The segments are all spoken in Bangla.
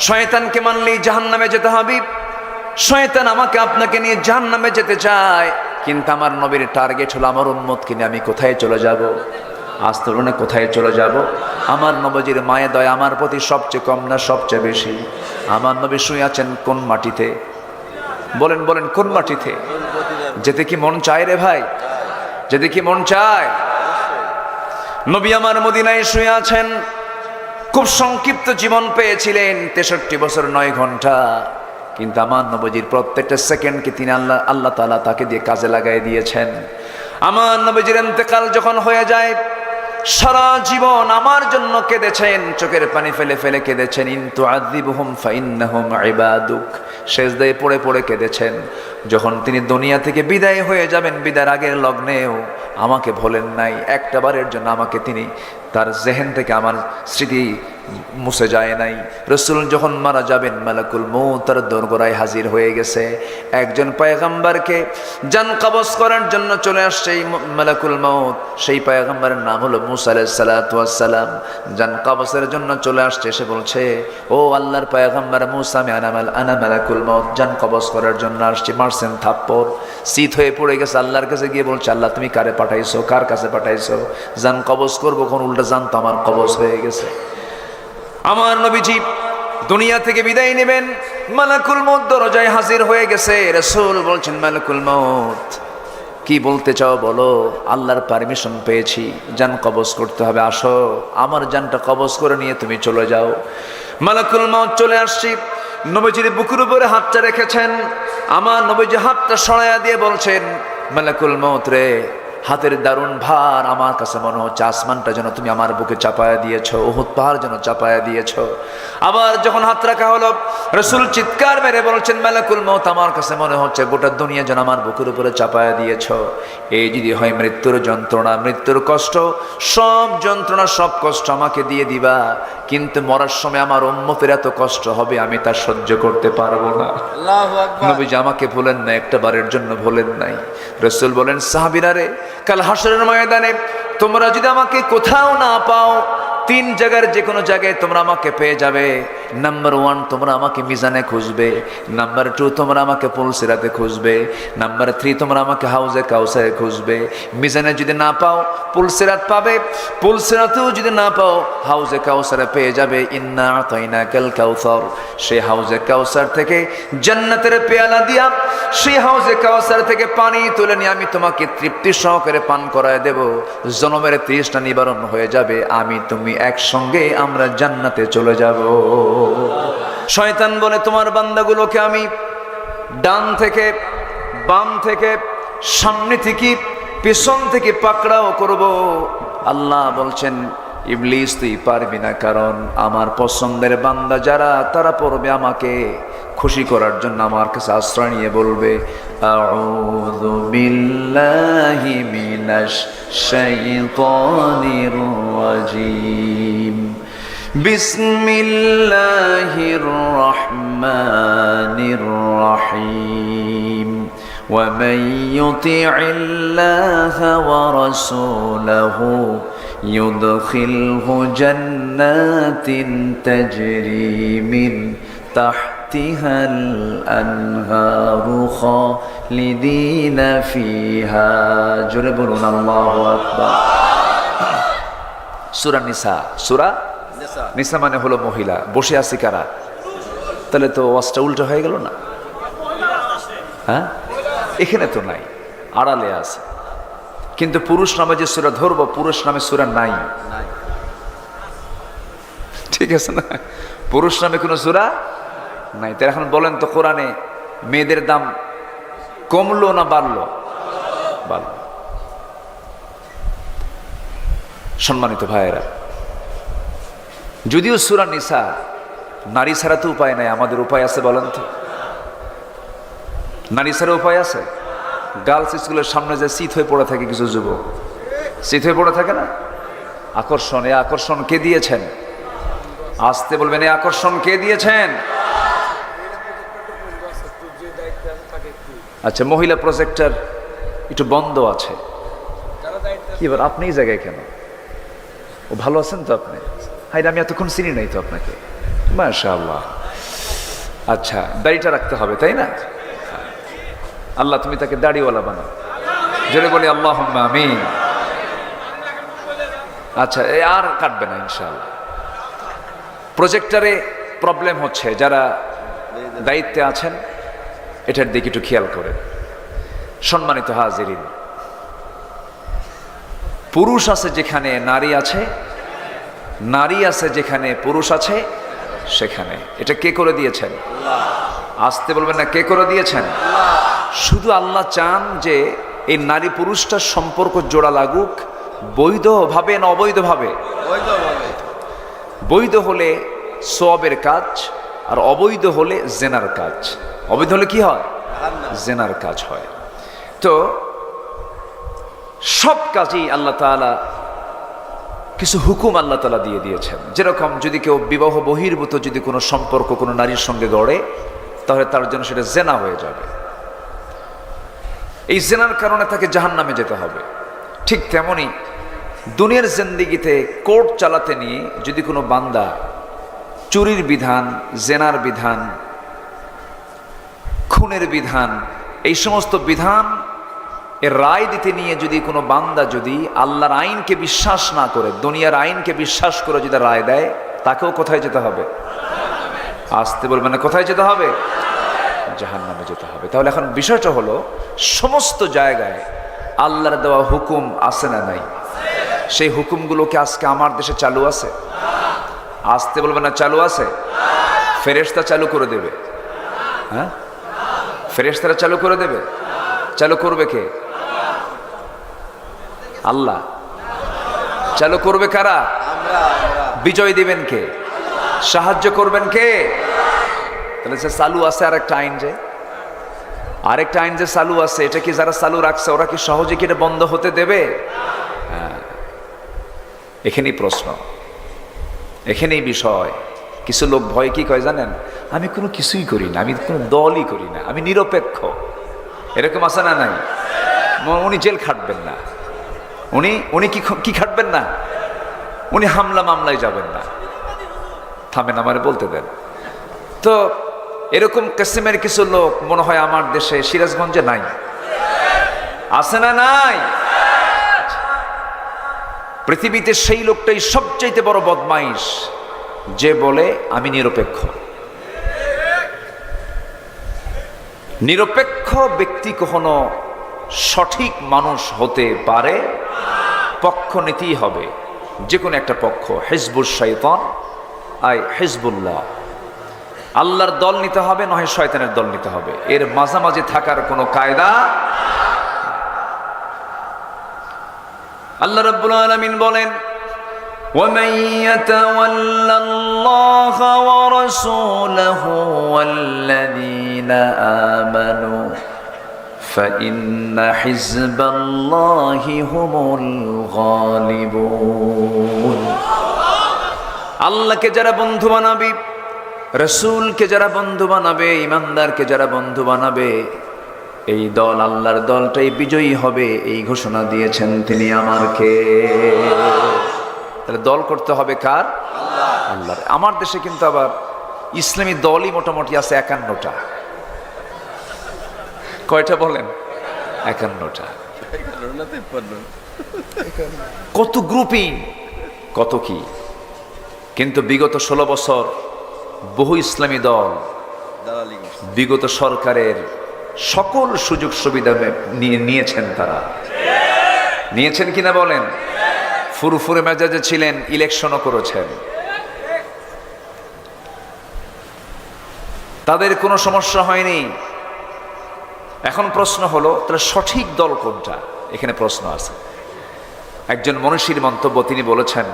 শয়তানকে মানলেই জাহান্নামে যেতে হবে। শয়তান আমাকে আপনাকে নিয়ে জাহান্নামে যেতে চায়, কিন্তু আমার নবীর টার্গেট হলো আমার উম্মতকে নিয়ে আমি কোথায় চলে যাব। আজ তরুণে কোথায় চলে যাব? আমার নবীর মায়ে দয়া আমার প্রতি সবচেয়ে কম না সবচেয়ে বেশি? আমার নবী শুয়ে আছেন কোন মাটিতে? বলেন বলেন, কোন মাটিতে? যেতে কি মন চায় রে ভাই? যেতে কি মন চায়? নবী আমার মদিনায় শুয়ে আছেন। খুব সংক্ষিপ্ত জীবন পেয়েছিলেন, 63 বছর 9 ঘন্টা। কিন্তু আমার নবীজির প্রত্যেকটা সেকেন্ডকে তিনি আল্লাহ তাআলা তাকে দিয়ে কাজে লাগাই দিয়েছেন। আমার নবীজির ইন্তেকাল যখন হয়ে যায়, সারা জীবন আমার জন্য কেঁদেছেন, চোখের পানি ফেলে ফেলে কেঁদেছেন। ইন তুআযিবহুম ফাইন্নাহুম ইবাদুক, সেজদায় পড়ে পড়ে কেঁদেছেন। যখন তিনি দুনিয়া থেকে বিদায় হয়ে যাবেন, বিদায়ের আগের লগ্নেও আমাকে ভোলেন নাই। একটা বারের জন্য আমাকে তিনি তার জেহেন থেকে আমার স্মৃতি মুছে যায় নাই। রাসূল যখন মারা যাবেন, মালাকুল মউত তার দরগোড়ায় হাজির হয়ে গেছে। একজন পয়গম্বরকে জান কবজ করার জন্য চলে আসছে এই মালাকুল মউত। সেই পয়গম্বরের নাম হলো মুসা আলাইহিস সালাতু ওয়াস সালাম। জান কবজের জন্য চলে আসছে, এসে বলছে, ও আল্লাহর পয়গম্বর মুসা, আমি আনা মালাকুল মউত, জান কবজ করার জন্য আসছি। মারছেন থাপ্পড়, শীত হয়ে পড়ে গেছে। আল্লাহর কাছে গিয়ে বলছে, আল্লাহ তুমি কারে পাঠাইছো, কার কাছে পাঠাইছো? জান কবজ করবো, কোন উল্টা জান তো আমার কবজ হয়ে গেছে। আমার নবীজি দুনিয়া থেকে বিদায় নেবেন, মালাকুল মউত দরজায় হাজির হয়ে গেছে। রাসূল বলছেন, মালাকুল মউত কি বলতে চাও বলো? আল্লাহর পারমিশন পেয়েছি, জান কবজ করতে হবে, আসো আমার জানটা কবজ করে নিয়ে তুমি চলে যাও। মালাকুল মউত চলে আসছি, নবীজির বুকের উপরে হাতটা রেখেছেন। আমার নবীজি হাতটা সরাইয়া দিয়ে বলছেন, মালাকুল মউত রে, হাতের দারুণ ভার, আমার কাছে মনে হচ্ছে আসমানটা যেন তুমি আমার বুকে চাপায়া দিয়েছো, উহুদ পাহাড় যেন চাপায়া দিয়েছো। আবার যখন হাত রাখা হলো, রাসূল চিৎকার মেরে বলছেন, মালাকুল মউত আমার কাছে মনে হচ্ছে গোটা দুনিয়া যেন আমার বুকের উপরে চাপায়া দিয়েছো। এই যদি হয় মৃত্যুর যন্ত্রণা, মৃত্যুর কষ্ট, সব যন্ত্রণা সব কষ্ট আমাকে দিয়ে দিবা, কিন্তু মরার সময় আমার উম্মতের এত কষ্ট হবে আমি তা সহ্য করতে পারবো না। আল্লাহু আকবার। নবীজি আমাকে ভুলেন না, একটা বারের জন্য ভুলেন নাই। রাসূল বলেন, সাহাবীরা রে, কাল হাসরের ময়দানে তোমরা যদি আমাকে কোথাও না পাও, 3 জায়গার যে কোনো জায়গায় তোমরা আমাকে পেয়ে যাবে। নাম্বার 1 তোমরা আমাকে মিজানে খুঁজবে, নাম্বার 2 তোমরা আমাকে পুলসিরাতে খুঁজবে, নাম্বার 3 তোমরা আমাকে হাউজে কাউসারে খুঁজবে। মিজানে যদি না পাও পুলসিরাত পাবে, পুলসিরাতেও যদি না পাও হাউজে কাউসারে পেয়ে যাবে। ইন্না আতাইনাকাল কাউসার, সেই হাউজে কাউসার থেকে জান্নাতের পেয়ালা দিয়া, সেই হাউজে কাউসার থেকে পানি তুলে নিয়ে আমি তোমাকে তৃপ্তি সহকারে পান করায় দেব। জনমের তৃষ্ণা নিবারণ হয়ে যাবে, আমি তুমি একসঙ্গে আমরা জান্নাতে চলে যাব। শয়তান বলে, তোমার বান্দাগুলোকে আমি ডান থেকে বাম থেকে সামনে থেকে পিছন থেকে পাকড়াও করব। আল্লাহ বলছেন, ইবলিস তুই পারবি না, কারণ আমার পছন্দের বান্দা যারা তারা পড়বে আমাকে খুশি করার জন্য আমার কাছে আশ্রয় নিয়ে বলবে, আউযু বিল্লাহি মিনাশ শাইতানির রাজিম, বিসমিল্লাহির রহমানির রহিম, ওয়া মান ইউতি'ইল্লাহা ওয়া রাসূলাহু ইউদখিলহু জান্নাতিন তাজরি মিন তাহতিহাল আনহারু খালিদিনা ফিহা। জোরে বলুন আল্লাহু আকবার। সূরা নিসা, সূরা নিসা মানে হলো মহিলা। বসে আছি কারা? তাহলে তো ওয়াজটা উল্টো হয়ে গেল না? হ্যাঁ, এখানে তো নাই, আড়ালে আছে। কিন্তু পুরুষ নামে যে সূরা ধরবো, পুরুষ নামে সূরা নাই, ঠিক আছে না? পুরুষ নামে কোনো সূরা নাই। তাই এখন বলেন তো, কোরআনে মেয়েদের দাম কমলো না বাড়লো? বাড়লো। সম্মানিত ভাইয়েরা, যদিও সূরা নিসা, নারী ছাড়া তো উপায় নাই। আমাদের উপায় আছে বলেন তো? নারী ছাড়া উপায় আছে? গার্লস স্কুলের সামনে যে শীত হয়ে পড়ে থাকে কিছু যুবক, শীত হয়ে পড়ে থাকে না? আকর্ষণ, এই আকর্ষণ কে দিয়েছেন? আসতে বলবেন, এই আকর্ষণ কে দিয়েছেন? আচ্ছা, মহিলা প্রজেক্টর একটু বন্ধ আছে, কি এবার আপনি এই জায়গায় কেন? ও ভালো আছেন তো আপনি? হাই, আমি এতক্ষণ চিনি নাই তো আপনাকে। মাশাআল্লাহ, আচ্ছা, দাড়িটা রাখতে হবে, তাই না? আল্লাহ তুমি তাকে দাড়িওয়ালা বানাও, জোরে বলি আল্লাহুম্মা আমিন। আচ্ছা, আর কাটবে না ইনশাআল্লাহ। প্রজেক্টরে প্রবলেম হচ্ছে, যারা দায়িত্বে আছেন এটার দিকে একটু খেয়াল করেন। সম্মানিত হাজিরিন, পুরুষ আছে যেখানে নারী আছে, নারী আছে যেখানে পুরুষ আছে সেখানে। এটা কে করে দিয়েছেন? আসতে বলবেন না, কে করে দিয়েছেন? শুধু আল্লাহ চান যে এই নারী পুরুষটার সম্পর্ক জোড়া লাগুক, বৈধভাবে না অবৈধভাবে? বৈধ হলে সওয়াবের কাজ, আর অবৈধ হলে জেনার কাজ। অবৈধ হলে কি হয়? জেনার কাজ হয়। তো সব কাজেই আল্লাহ তাআলা কিছু হুকুম আল্লাহ তাআলা দিয়ে দিয়েছেন। যেরকম যদি কেউ বিবাহ বহির্ভূত যদি কোনো সম্পর্ক কোনো নারীর সঙ্গে গড়ে, তাহলে তার জন্য সেটা জেনা হয়ে যাবে। এই জেনার কারণে তাকে জাহান্নামে যেতে হবে। ঠিক তেমনি দুনিয়ার জিন্দেগিতে কোর্ট চালাতে নিয়ে যদি কোনো বান্দা চুরির বিধান, জেনার বিধান, খুনের বিধান, এই সমস্ত বিধান এর রায় দিতে নিয়ে যদি কোনো বান্দা যদি আল্লাহর আইনকে বিশ্বাস না করে, দুনিয়ার আইনকে বিশ্বাস করে যদি রায় দেয়, তাকেও কোথায় যেতে হবে? আসতে বলবেন না, কোথায় যেতে হবে? জাহান্নামে যেতে হবে। তাহলে এখন বিষয়টা হলো, সমস্ত জায়গায় আল্লাহর দেওয়া হুকুম আছে না নাই? সেই হুকুমগুলো কি আজকে আমার দেশে চালু আছে? আসতে বলবেন না, চালু আছে? ফেরেশতা চালু করে দেবে। হ্যাঁ, ফেরেশতারা চালু করে দেবে। চালু করবে কে? আল্লাহ। চালু করবে কারা? বিজয় দিবেন কে? সাহায্য করবেন কে? তাহলে সে চালু আছে আরেকটা আইন, যে আরেকটা আইন যে চালু আছে, এটা কি যারা চালু রাখছে ওরা কি সহজে কি এটা বন্ধ হতে দেবে? হ্যাঁ, এখানেই প্রশ্ন, এখানেই বিষয়। কিছু লোক ভয় কি কয় জানেন? আমি কোনো কিছুই করি না, আমি কোনো দলই করি না, আমি নিরপেক্ষ। এরকম আছে না নাই? উনি জেল খাটবেন না, উনি কি খাটবেন না, উনি হামলা মামলায় যাবেন না। থামেন, আমারে বলতে দেন। তো এরকম কিসমের কিছু লোক মনে হয় আমার দেশে সিরাজগঞ্জে নাই, আছে না নাই? পৃথিবীতে সেই লোকটাই সবচাইতে বড় বদমাইশ, যে বলে আমি নিরপেক্ষ। নিরপেক্ষ ব্যক্তি কখনো সঠিক মানুষ হতে পারে? পক্ষ নিতেই হবে, যে কোনো একটা পক্ষ। হিজবুল শয়তান আই হিজবুল্লাহ, আল্লাহর দল নিতে হবে, নয় শয়তানের দল নিতে হবে। এর মাঝামাঝি থাকার কোনো কায়দা। আল্লাহ রাব্বুল আলামিন বলেন, وَمَن يَتَوَلَّ اللَّهَ وَرَسُولَهُ وَالَّذِينَ آمَنُوا فَإِنَّ حِزْبَ اللَّهِ هُمُ الْغَالِبُونَ। আল্লাহকে যারা বন্ধু বানাবে, রাসূলকে যারা বন্ধু বানাবে, ইমানদারকে যারা বন্ধু বানাবে, এই দল, আল্লাহর দলটাই বিজয়ী হবে, এই ঘোষণা দিয়েছেন তিনি আমারকে। তাহলে দল করতে হবে কার? আল্লাহর। আমার দেশে কিন্তু আবার ইসলামী দলই মোটামুটি আছে 51টা। কয়টা বলেন? 51টা। কত গ্রুপিং, কত কি। কিন্তু বিগত 16 বছর বহু ইসলামী দল বিগত সরকারের সকল সুযোগ সুবিধা নিয়েছেন। তারা নিয়েছেন কিনা বলেন? ফুরফুরে মেজাজে ছিলেন, ইলেকশনও করেছেন, তাদের কোনো সমস্যা হয়নি। এখন প্রশ্ন হলো, তাহলে সঠিক দল কোনটা? এখানে প্রশ্ন আছে। একজন মনীষীর মন্তব্য, তিনি বলেছেন,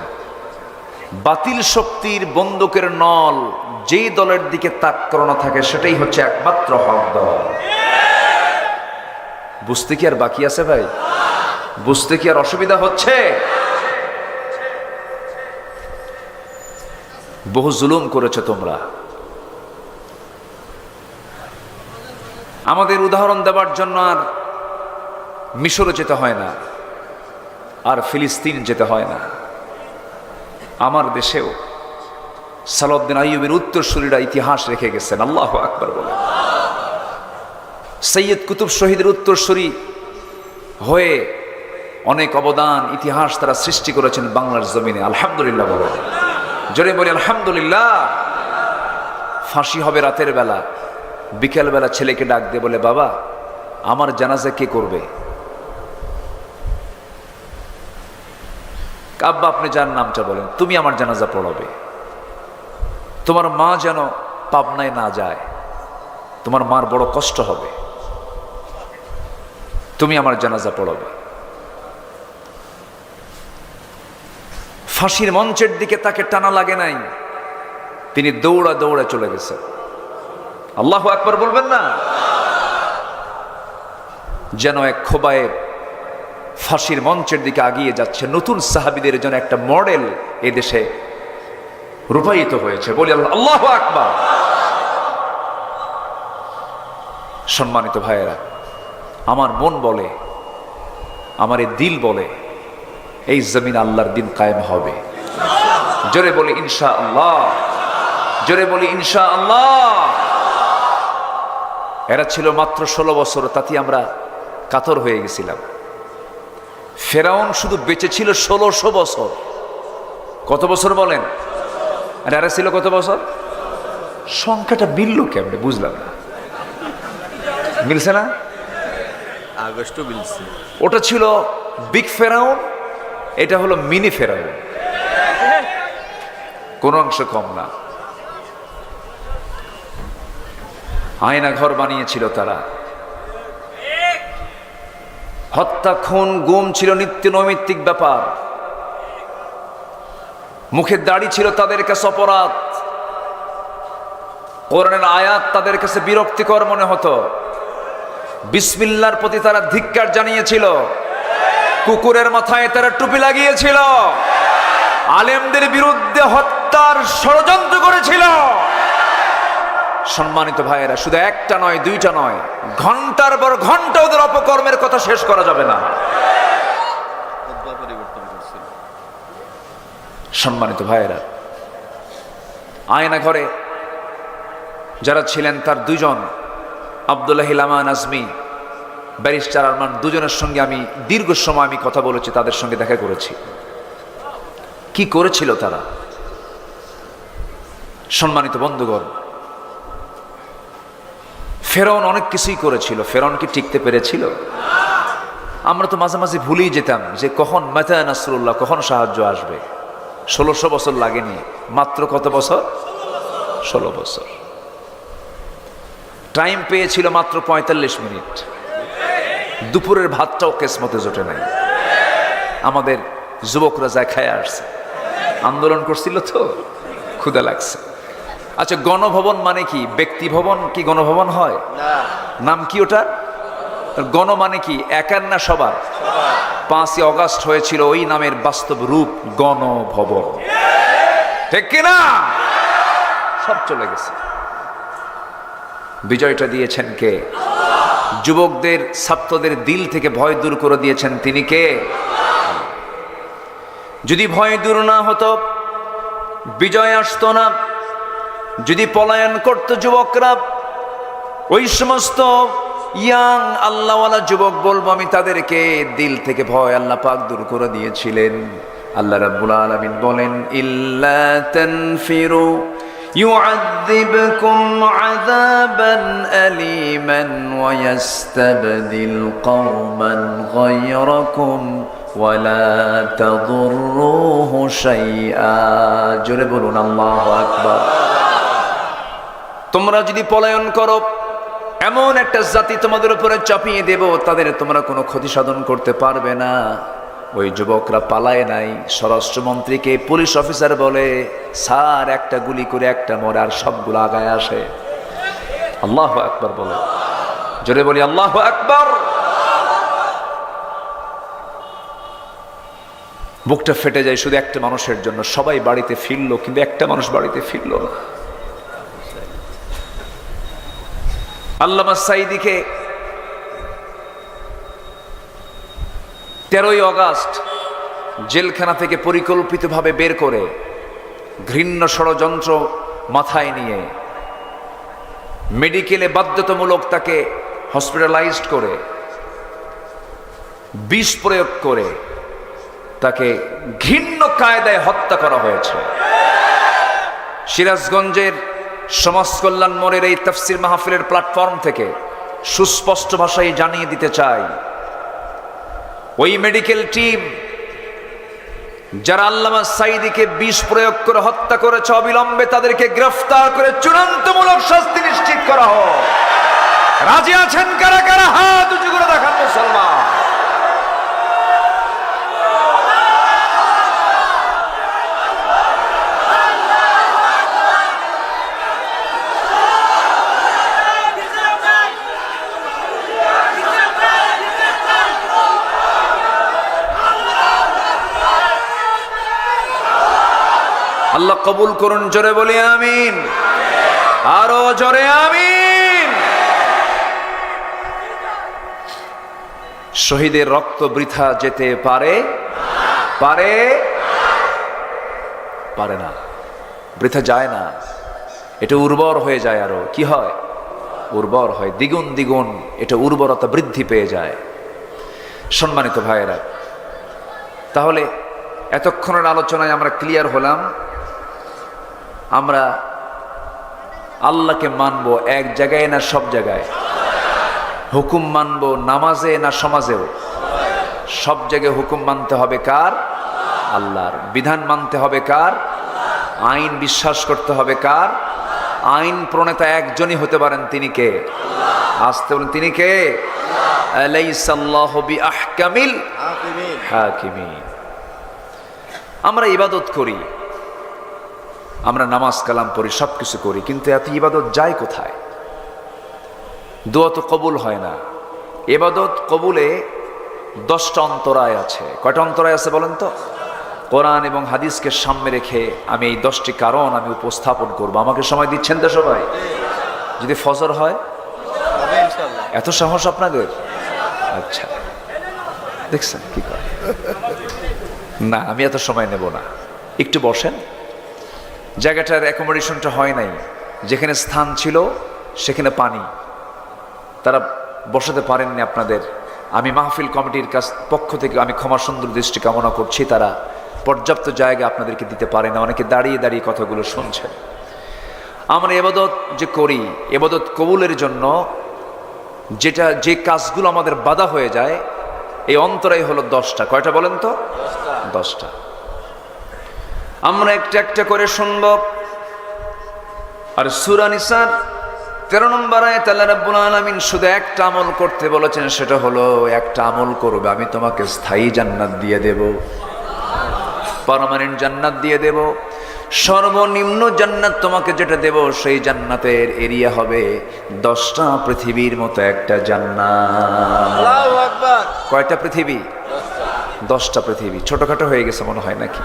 বাতিল শক্তির বন্দুকের নল যেই দলের দিকে তাক করানো থাকে সেটাই হচ্ছে একমাত্র হক দল। বুঝতে কি আর বাকি আছে ভাই? বুঝতে কি আর অসুবিধা হচ্ছে? বহু জুলুম করেছো তোমরা। আমাদের উদাহরণ দেওয়ার জন্য আর মিশরে যেতে হয় না, আর ফিলিস্তিন যেতে হয় না। আমার দেশেও সালাউদ্দিন আইয়ুবের উত্তরসূরিরা ইতিহাস রেখে গেছেন। আল্লাহু আকবার বলে। সৈয়দ কুতুব শহীদের উত্তরসূরি হয়ে অনেক অবদান ইতিহাস তারা সৃষ্টি করেছেন বাংলার জমিনে। আলহামদুলিল্লাহ বলে, জোরে বলি আলহামদুলিল্লাহ। ফাঁসি হবে রাতের বেলা, বিকেলবেলা ছেলেকে ডাক দিয়ে বলে, বাবা আমার জানাজা কে করবে? আব্বা আপনি যার নামটা বলেন, তুমি আমার জানাজা পড়াবে। তোমার মা যেন পাবনায় না যায়, তোমার মার বড় কষ্ট হবে, তুমি আমার জানাজা পড়াবে। ফাঁসির মঞ্চের দিকে তাকে টানা লাগে নাই, তিনি দৌড়া দৌড়া চলে গেছেন। আল্লাহু আকবার বলবেন না? যেন এক খোবায়ে ফাঁসির মঞ্চের দিকে আগিয়ে যাচ্ছে। নতুন সাহাবীদের জন্য একটা মডেল এদেশে রূপায়িত হয়েছে। বলি আল্লাহু আকবার। সম্মানিত ভাইয়েরা, আমার মন বলে, আমার এই দিল বলে, এই জমিন আল্লাহর দিন কায়েম হবে। জোরে বলি ইনশাআল্লাহ, জোরে বলি ইনশাআল্লাহ। এরা ছিল মাত্র 16 বছর, তাতে আমরা কাতর হয়ে গেছিলাম। ফেরাউন শুধু বেঁচে ছিল 1600 বছর। কত বছর বলেন? আর এরা ছিল কত বছর? সংখ্যাটা মিলল কেমনে বুঝলাম না। মিলছে না? আগস্ট মিলছে। ওটা ছিল বিগ ফেরাউন, এটা হলো মিনি ফেরাউন, কোন অংশ কম না। আয়না ঘর বানিয়েছিল তারা। হত্যা, খুন, গুম ছিল নিত্য নৈমিত্তিক ব্যাপার। মুখের দাড়ি ছিল তাদের কাছে অপরাধ। কোরআনের আয়াত তাদের কাছে বিরক্তিকর মনে হতো। বিসমিল্লাহর প্রতি তারা ধিক্কার জানিয়েছিল। কুকুরের মাথায় তারা টুপি লাগিয়েছিল। আলেমদের বিরুদ্ধে হত্যার ষড়যন্ত্র করেছিল। সম্মানিত ভাইয়েরা, শুধু একটা নয়, দুইটা নয়, ঘন্টার পর ঘন্টা ওদের অপকর্মের কথা শেষ করা যাবে না। সম্মানিত ভাইয়েরা, আয়না ঘরে যারা ছিলেন তার দুজন, আব্দুল্লাহ আমান আজমি, ব্যারিস্টার আরমান, দুজনের সঙ্গে আমি দীর্ঘ সময় আমি কথা বলেছি, তাদের সঙ্গে দেখা করেছি। কি করেছিল তারা? সম্মানিত বন্ধুগণ, ফেরাউন অনেক কিছুই করেছিল। ফেরাউন কি টিকতে পেরেছিল? আমরা তো মাঝে মাঝে ভুলেই যেতাম যে কখন মাতা নাসরুল্লাহ, কখন সাহায্য আসবে। 1600 বছর লাগেনি, মাত্র কত বছর? 16 বছর। টাইম পেয়েছিল মাত্র 45 মিনিট। দুপুরের ভাতটাও কেসমতে জোটে নাই। আমাদের যুবকরা যায় খায় আসছে, আন্দোলন করছিল তো ক্ষুধা লাগছে। আচ্ছা, গণভবন মানে কি? ব্যক্তি ভবন কি গণভবন হয়? নাম কি ওটা? গণ মানে কি? একার না সবার? 5ই অগাস্ট হয়েছিল ওই নামের বাস্তব রূপ গণভবন, ঠিক কিনা? সব চলে গেছে। বিজয়টা দিয়েছেন কে? যুবকদের, ছাত্রদের দিল থেকে ভয় দূর করে দিয়েছেন তিনি কে? যদি ভয় দূর না হতো বিজয় আসতো না। যদি পলায়ন করতো যুবকরা, ওই সমস্ত ইয়াং আল্লাহওয়ালা যুবক, বলবো আমি তাদেরকে, দিল থেকে ভয় আল্লাহ পাক দূর করে দিয়েছিলেন। আল্লাহ রাব্বুল আলামিন বলেন, ইল্লা তানফিরু يعذبكم عذابا أليما ويستبدل قوما غيركم ولا تضروه شيئا জোরে বলুন আল্লাহু আকবার। তোমরা যদি পলায়ন করো, এমন একটা জাতি তোমাদের উপরে চাপিয়ে দেব, তাদের তোমরা কোনো ক্ষতি সাধন করতে পারবে না। ওই যুবকরা পালায় নাই। স্বরাষ্ট্রমন্ত্রীকে পুলিশ অফিসার বলে, স্যার একটা গুলি করে একটা মরে, আর সবগুলো আগায় আসে। আল্লাহু আকবার বলে, জোরে বলি আল্লাহু আকবার। বুকটা ফেটে যায় শুধু একটা মানুষের জন্য। সবাই বাড়িতে ফিরলো, কিন্তু একটা মানুষ বাড়িতে ফিরলো না। আল্লামা সাঈদীকে 13ই অগাস্ট জেলখানা থেকে পরিকল্পিতভাবে বের করে ঘৃণ্য ষড়যন্ত্র মাথায় নিয়ে মেডিকেলে বাধ্যতামূলক তাকে হসপিটালাইজড করে বিষ প্রয়োগ করে তাকে ঘৃণ্য কায়দায় হত্যা করা হয়েছে। সিরাজগঞ্জের সমাজ কল্যাণ মোড়ের এই তাফসির মাহফিলের প্ল্যাটফর্ম থেকে সুস্পষ্ট ভাষায় জানিয়ে দিতে চাই, ওই মেডিকেল টিম যারা আল্লামা সাঈদীকে বিষ প্রয়োগ করে হত্যা করেছে, অবিলম্বে তাদেরকে গ্রেফতার করে চূড়ান্তমূলক শাস্তি নিশ্চিত করা হোক। রাজি আছেন কারা কারা? হাত উঁচু করে দেখান মুসলমান। আল্লাহ কবুল করুন, জোরে বলি আমিন, আরো জোরে আমিন। শহীদের রক্ত বৃথা যেতে পারে পারে পারে না, বৃথা যায় না, এটা উর্বর হয়ে যায়, আরো কি হয়, উর্বর হয়, দ্বিগুণ দ্বিগুণ এটা উর্বরতা বৃদ্ধি পেয়ে যায়। সম্মানিত ভাইয়েরা, তাহলে এতক্ষণের আলোচনায় আমরা ক্লিয়ার হলাম, আমরা আল্লাহকে মানবো এক জায়গায় না সব জায়গায়, হুকুম মানবো নামাজে না সমাজেও, সব জায়গায় হুকুম মানতে হবে কার? আল্লাহর। বিধান মানতে হবে কার? আইন বিশ্বাস করতে হবে কার? আইন প্রণেতা একজনই হতে পারেন, তিনি কে? আসতে বলেন, তিনি কে? আলাইসাল্লাহু বিআহকামিল হাকিমিন। আমরা ইবাদত করি, আমরা নামাজ কালাম পড়ি, সবকিছু করি, কিন্তু এত ইবাদত যায় কোথায়? দোয়া তো কবুল হয় না। ইবাদত কবুলে 10টা অন্তরায় আছে। কয়টা অন্তরায় আছে বলেন তো? কোরআন এবং হাদিসকে সামনে রেখে আমি এই 10টি কারণ আমি উপস্থাপন করব। আমাকে সময় দিচ্ছেন তো সবাই? যদি ফজর হয়, এত সাহস আপনাদের? আচ্ছা, দেখছেন কি করে? না, আমি এত সময় নেব না, একটু বসেন। জায়গাটার অ্যাকোমোডেশনটা হয় নাই, যেখানে স্থান ছিল সেখানে পানি, তারা বসাতে পারেননি আপনাদের। আমি মাহফিল কমিটির পক্ষ থেকে আমি ক্ষমা সুন্দর দৃষ্টি কামনা করছি, তারা পর্যাপ্ত জায়গা আপনাদেরকে দিতে পারে না, অনেকে দাঁড়িয়ে দাঁড়িয়ে কথাগুলো শুনছেন। আমরা ইবাদত যে করি, ইবাদত কবুলের জন্য যে কাজগুলো আমাদের বাধা হয়ে যায়, এই অন্তরাই হলো 10টা। কয়টা বলেন তো? 10টা। আমরা একটা একটা করে শুনব। আর সূরা নিসার 13 নম্বর আয়াত আল্লাহ রাব্বুল আলামিন শুধু একটা আমল করতে বলেছেন, সেটা হলো একটা আমল করবে, আমি তোমাকে স্থায়ী জান্নাত দিয়ে দেব, পার্মানেন্ট জান্নাত দিয়ে দেব। সর্বনিম্ন জান্নাত তোমাকে যেটা দেব, সেই জান্নাতের এরিয়া হবে 10টা পৃথিবীর মতো একটা জান্নাত। আল্লাহু আকবার। কয়টা পৃথিবী? 10টা পৃথিবী। ছোটখাটো হয়ে গেছে মনে হয় নাকি?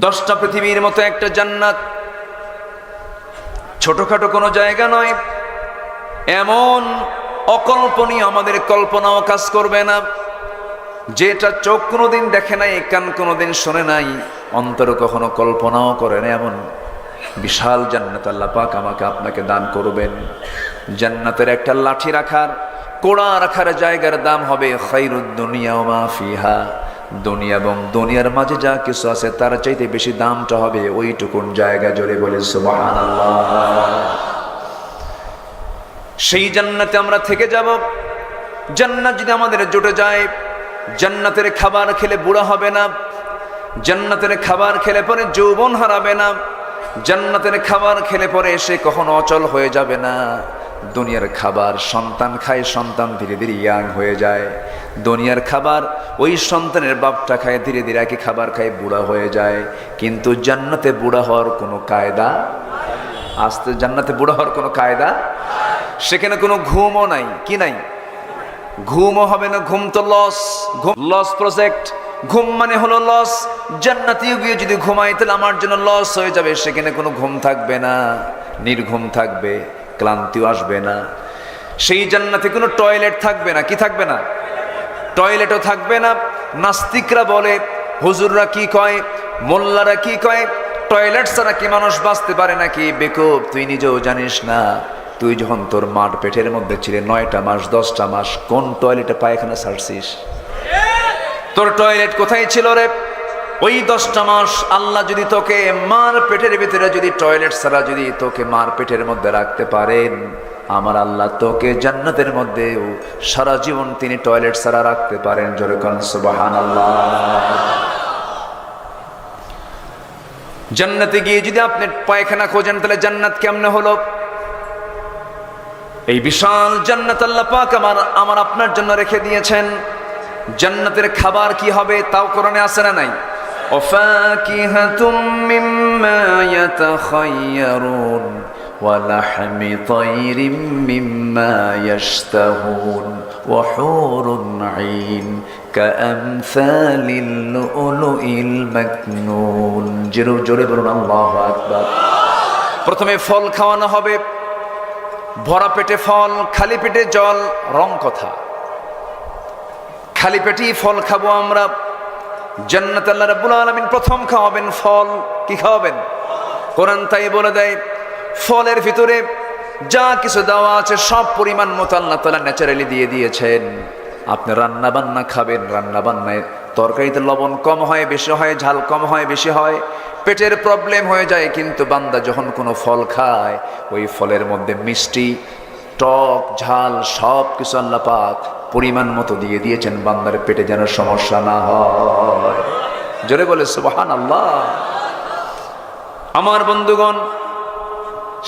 10টা পৃথিবীর মতো একটা জান্নাত ছোটখাটো কোনো জায়গা নয়। এমন অকল্পনীয়, আমাদের কল্পনাও কাজ করবে না, যেটা চোখ কোনোদিন দেখে নাই, কান কোনোদিন শোনে নাই, অন্তর কখনো কল্পনাও করে না, এমন বিশাল জান্নাত আল্লাহ পাক আমাকে আপনাকে দান করবেন। জান্নাতের একটা লাঠি রাখার, কোড়া রাখার জায়গার দাম হবে খায়রুদ দুনিয়া ওয়া মা ফিহা, দুনিয়া এবং দুনিয়ার মাঝে যা কিছু আছে তার চাইতে বেশি দামটা হবে ওইটুকুন জায়গা। জোরে বলে সুবহানাল্লাহ। সেই জান্নাতে আমরা থেকে যাব। জান্নাত যদি আমাদের জুটে যায়, জান্নাতের খাবার খেলে বুড়া হবে না, জান্নাতের খাবার খেলে পরে যৌবন হারাবে না, জান্নাতের খাবার খেলে পরে এসে কখনো অচল হয়ে যাবে না। দুনিয়ার খাবার সন্তান খায়, সন্তান ধীরে ধীরে ইয়াং হয়ে যায়। দুনিয়ার খাবার ওই সন্তানের বাপটা খায়, ধীরে ধীরে একই খাবার খায়, বুড়া হয়ে যায়। কিন্তু জান্নাতে বুড়া হওয়ার কোনো কায়দা, আস্তে জান্নাতে বুড়া হওয়ার কোনো কায়দা, সেখানে কোনো ঘুমও নাই। কি নাই? ঘুমও হবে না। ঘুম তো লস, ঘুম লস প্রজেক্ট। ঘুম মানে হলো লস। জান্নাতেও গিয়ে যদি ঘুমাই তাহলে আমার জন্য লস হয়ে যাবে। সেখানে কোনো ঘুম থাকবে না, নির্ঘুম থাকবে, ক্লান্তিও আসবে না। সেই জান্নাতে কোনো টয়লেট থাকবে না। কি থাকবে না? টয়লেটও থাকবে না। নাস্তিকরা বলে, হুজুররা কি কয়, মোল্লারা কি কয়, টয়লেট ছাড়া কি মানুষ বাঁচতে পারে নাকি? বেকুব, তুই নিজেও জানিস না। তুই যখন তোর মার পেটের মধ্যে ছিলে 9টা মাস 10টা মাস, কোন টয়লেটে পায়খানা ছাড়ছিস? তোর টয়লেট কোথায় ছিল রে? ওই 10টা মাস আল্লাহ যদি তোকে মার পেটের ভিতরে যদি টয়লেট ছাড়া যদি তোকে মার পেটের মধ্যে রাখতে পারেন, আমার আল্লাহ তোকে জান্নাতের মধ্যেও সারা জীবন তিনি টয়লেট ছাড়া রাখতে পারেন। জোরে কোন সুবহানাল্লাহ। জান্নাতে গিয়ে যদি আপনি পায়খানা খোঁজেন, তাহলে জান্নাত কেমনে হলো? এই বিশাল জান্নাত আল্লাহ পাক আমার আপনার জন্য রেখে দিয়েছেন। জান্নাতের খাবার কি হবে তাও কোরআনে আছে না নাই? ওয়াফাকিহাতুম মিম্মা ইয়াতাখায়্যারুন ওয়া লাহমি তায়রিম মিম্মা ইয়াশতাহুন ওয়া হুরুন আইন কাআমসালিল লুলুইল মাকনুন। জোরে বলুন আল্লাহু আকবার। প্রথমে ফল খাওয়ানো হবে, ভরা পেটে ফল, খালি পেটে জল, রং কথা। খালি পেটেই ফল খাবো আমরা। জান্নাতে আল্লাহ রাব্বুল আলামিন প্রথম খাওয়াবেন ফল। কি খাওয়াবেন? কোরআন তাই বলে দেয়, ফলের ভিতরে যা কিছু দেওয়া আছে সব পরিমাণ মতো আল্লাহ তাআলা ন্যাচারালি দিয়ে দিয়েছেন। আপনি রান্না বান্না খাবেন, রান্না বান্নায় তরকারিতে লবণ কম হয় বেশি হয়, ঝাল কম হয় বেশি হয়, পেটের প্রবলেম হয়ে যায়। কিন্তু বান্দা যখন কোনো ফল খায়, ওই ফলের মধ্যে মিষ্টি, টক, ঝাল সব কিছু আল্লাহ পাক পরিমাণ মতো দিয়ে দিয়েছেন, বান্দার পেটে যেন সমস্যা না হয়। জোরে বলে সুবহানাল্লাহ। আমার বন্ধুগণ,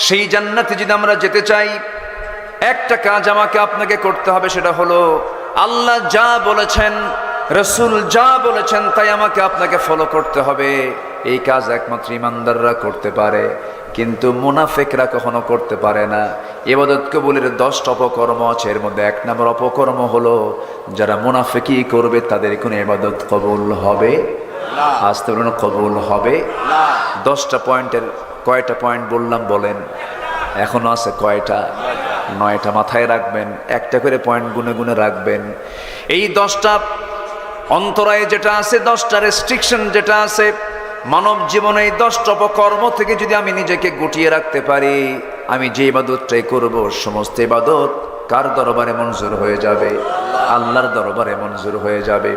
সেই জান্নাতে যদি আমরা যেতে চাই, একটা কাজ আমাকে আপনাকে করতে হবে, সেটা হলো আল্লাহ যা বলেছেন, রাসূল যা বলেছেন তাই আমাকে আপনাকে ফলো করতে হবে। এই কাজ একমাত্র ইমানদাররা করতে পারে, কিন্তু মুনাফিকরা কখনো করতে পারে না। ইবাদত কবুলের 10টা অপকর্ম আছে, এর মধ্যে 1 নম্বর অপকর্ম হলো যারা মুনাফিকি করবে তাদের কোনো ইবাদত কবুল হবে না। আস্তে বলুন কবুল হবে না। 10টা পয়েন্টের কয়টা পয়েন্ট বললাম বলেন? এখনো আছে কয়টা? 9টা। মাথায় রাখবেন, একটা করে পয়েন্ট গুনে গুনে রাখবেন। এই 10টা অন্তরায় যেটা আছে, 10টা রেস্ট্রিকশন যেটা আছে মানব জীবনে, এই 10টা অপকর্ম থেকে যদি আমি নিজেকে গুটিয়ে রাখতে পারি, আমি যে ইবাদতটাই করব সমস্ত ইবাদত কার দরবারে মঞ্জুর হয়ে যাবে? আল্লাহর দরবারে মঞ্জুর হয়ে যাবে।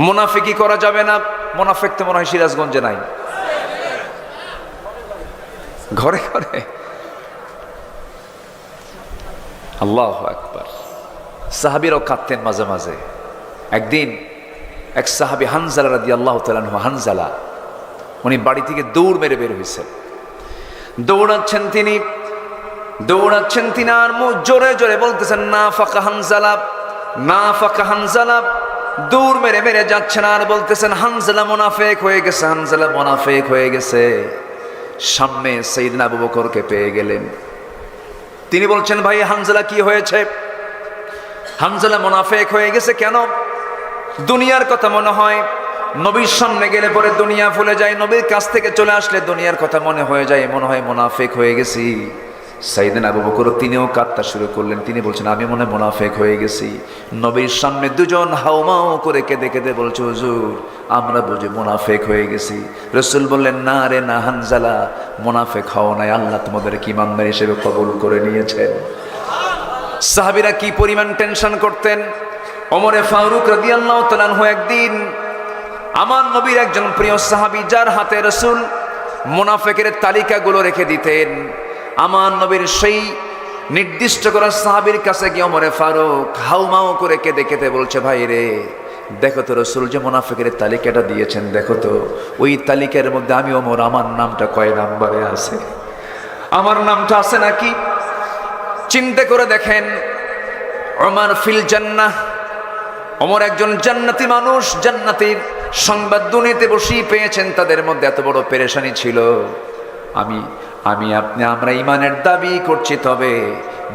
মুনাফিকি করা যাবে না। মুনাফিক তো মনে হয় সিরাজগঞ্জে নাই, ঘরে ঘরে। আল্লাহু আকবার। সাহাবীরাও কাঁদতেন মাঝে মাঝে। একদিন এক সাহাবী হানজালা রাদিয়াল্লাহু তাআলা আনহু, হানজালা, উনি বাড়ি থেকে দৌড় মেরে বের হয়েছেন। দৌড়াচ্ছেন তিনি আর জোরে জোরে বলতেছেন, না ফাকা হানজালা, না ফাকা হানজালা। দৌড় মেরে মেরে যাচ্ছেন আর বলতেছেন, হানজালা মুনাফিক হয়ে গেছে, হানজালা মুনাফিক হয়ে গেছে। সামনে সাইয়েদনা আবু বকরকে পেয়ে গেলেন। তিনি বলছেন, ভাই হানজালা কি হয়েছে? হানজালা মুনাফিক হয়ে গেছে কেন? দুনিয়ার কথা মনে হয়, নবীর সামনে গেলে পরে দুনিয়া ভুলে যায়, নবীর কাছ থেকে চলে আসলে দুনিয়ার কথা মনে হয়ে যায়, মনে হয় মুনাফিক হয়ে গেছি। সাইয়েদনা আবু বকর তিনিও কাঁদতে শুরু করলেন। তিনি বলছেন, আমি মনে হয় মুনাফিক হয়ে গেছি। নবীর সামনে দুজন হাউমাউ করে কেঁদে কেঁদে বলছে, হুজুর আমরা বুঝি মুনাফিক হয়ে গেছি। রাসূল বললেন, না রে না হানজালা, মুনাফিক হও নাই, আল্লাহ তোমাদেরকে ইমানদার হিসেবে কবুল করে নিয়েছেন। সাহাবীরা কি পরিমাণ টেনশন করতেন। ওমরে ফারুক রাদিয়াল্লাহু তাআলা আনহু একদিন, আমার নবীর একজন প্রিয় সাহাবী, যার হাতে রাসূল মুনাফিকের তালিকাগুলো রেখে দিতেন, আমার নবীর সেই নির্দিষ্ট করা সাহাবীর কাছে গিয়ে ওমরে ফারুক হাউমাউ করে কেঁদে কেঁদে বলছে, ভাই রে দেখো তো, রাসূল যে মুনাফিকের তালিকাটা দিয়েছেন, দেখো তো ওই তালিকার মধ্যে আমি ওমর, আমার নামটা কয় নাম্বারে আছে? আমার নামটা আছে নাকি? চিন্তা করে দেখেন, ওমর ফিল জান্নাহ, ওমর একজন জান্নাতি মানুষ, জান্নাতের সংবাদ দুনিয়াতে বসেই পেয়েছেন। তাদের মধ্যে এত বড় পেরেশানি ছিল। আমরা ইমানের দাবি করছি, তবে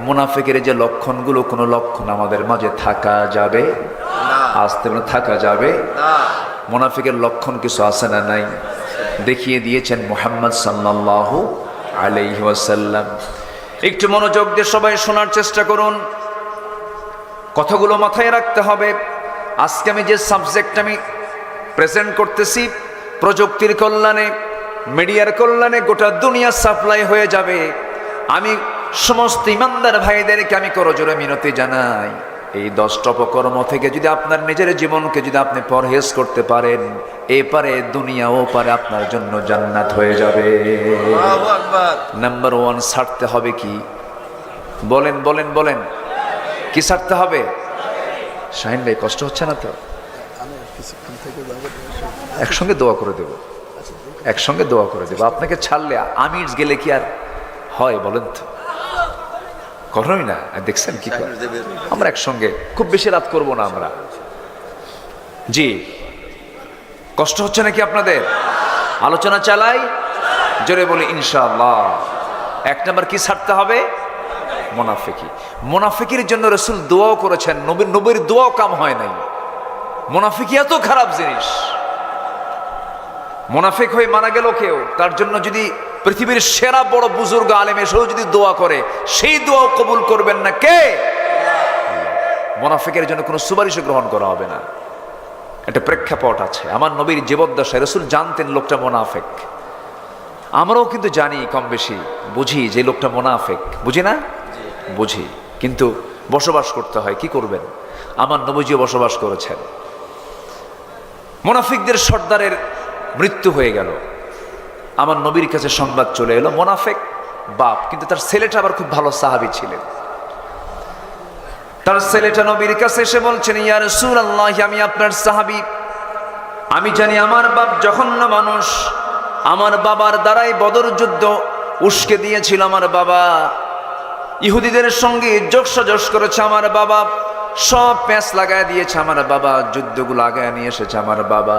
মুনাফিকের যে লক্ষণগুলো, কোনো লক্ষণ আমাদের মাঝে থাকা যাবে না। আসতে থাকা যাবে না। মুনাফিকের লক্ষণ কিছু আছে না নাই? দেখিয়ে দিয়েছেন মুহাম্মদ সাল্লাল্লাহু আলাইহি ওয়াসাল্লাম। একটু মনোযোগ দিয়ে সবাই শোনার চেষ্টা করুন, কথাগুলো মাথায় রাখতে হবে। আজকে আমি যে সাবজেক্ট আমি প্রেজেন্ট করতেছি, প্রযুক্তির কল্যাণে, মিডিয়ার কল্যাণে গোটা দুনিয়া সাপ্লাই হয়ে যাবে। আমি সমস্ত ইমানদার ভাইদেরকে আমি করজোড়ে মিনতি জানাই, এই 10টা অপকর্ম থেকে যদি আপনার নিজের জীবনকে যদি আপনি পরহেজ করতে পারেন, এপারে দুনিয়া ও পারে আপনার জন্য জান্নাত হয়ে যাবে। আল্লাহু আকবার। নাম্বার 1 ছাড়তে হবে কি? বলেন বলেন বলেন, কি ছাড়তে হবে? শাহিন ভাই কষ্ট হচ্ছে না তো? একসঙ্গে দোয়া করে দেব, একসঙ্গে দোয়া করে দেব। আপনাকে ছাড়লে আমির গেলে কি আর হয় বলেন তো? করোই না, দেখছেন কি করে? আমরা একসঙ্গে খুব বেশি রাত করব না আমরা। জি, কষ্ট হচ্ছে নাকি আপনাদের? আলোচনা চালাই, জোরে বলি ইনশাআল্লাহ। 1 নাম্বার কি ছাড়তে হবে? মুনাফিকি। মুনাফিকির জন্য রাসূল দোয়াও করেছেন, নবীর দোয়াও কাম হয় নাই। মুনাফিকি এত খারাপ জিনিস। মুনাফিক হয়ে মারা গেল কেউ, তার জন্য যদি পৃথিবীর সেরা বড় বুজুর্গ আলেম এসেও যদি দোয়া করে, সেই দোয়াও কবুল করবেন না কে? মুনাফিকের জন্য কোনো সুপারিশ গ্রহণ করা হবে না। একটা প্রেক্ষাপট আছে। আমার নবীর জীবদ্দশায় রাসূল জানতেন লোকটা মুনাফিক। আমরাও কিন্তু জানি, কম বেশি বুঝি যে লোকটা মুনাফিক। বুঝি না? বুঝি, কিন্তু বসবাস করতে হয়। কি করবেন? আমার নবীজিও বসবাস করেছেন। মুনাফিকদের সর্দারের মৃত্যু হয়ে গেল। আমার নবীর কাছে সংবাদ চলে এলো, মুনাফিক বাপ, কিন্তু তার ছেলেটা আবার খুব ভালো সাহাবী ছিলেন। তার ছেলেটা নবীর কাছে এসে বলছেন, ইয়া রাসূলুল্লাহ, আমি আপনার সাহাবী। আমি জানি আমার বাপ জঘন্য মানুষ। আমার বাবার দ্বারাই বদর যুদ্ধ উস্কে দিয়েছিল। আমার বাবা ইহুদিদের সঙ্গে যোগসাজশ করেছে। আমার বাবা সব প্যাঁচ লাগায় দিয়েছে। আমার বাবা যুদ্ধগুলো আগায় নিয়ে এসেছে। আমার বাবা,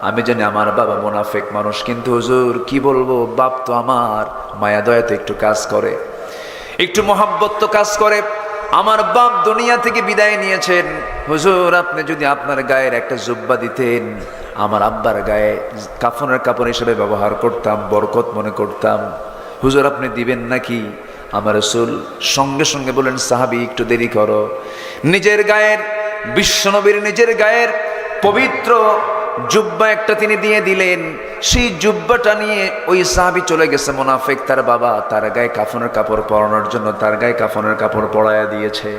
আমি জানি আমার বাবা মুনাফিক মানুষ, কিন্তু হুজুর কি বলবো, বাপ তো আমার মায়া দয়া তো একটু কাজ করে, একটু মহাব্বত তো কাজ করে। আমার বাপ দুনিয়া থেকে বিদায় নিয়েছেন। হুজুর আপনি যদি আপনার গায়ের একটা জুব্বা দিতেন, আমার আব্বার গায়ে কাফনের কাপড় হিসেবে ব্যবহার করতাম, বরকত মনে করতাম। হুজুর আপনি দিবেন নাকি? আমার রাসূল সঙ্গে সঙ্গে বলেন, সাহাবী একটু দেরি করো। নিজের গায়ের, বিশ্বনবীর নিজের গায়ের পবিত্র জুব্বা একটা তিনি দিয়ে দিলেন। সেই জুব্বাটা নিয়ে ওই সাহাবী চলে গেছে। মুনাফিক তার বাবা তার গায়ে কাফনের কাপড় পরানোর জন্য তার গায়ে কাফনের কাপড় পরায়া দিয়েছে।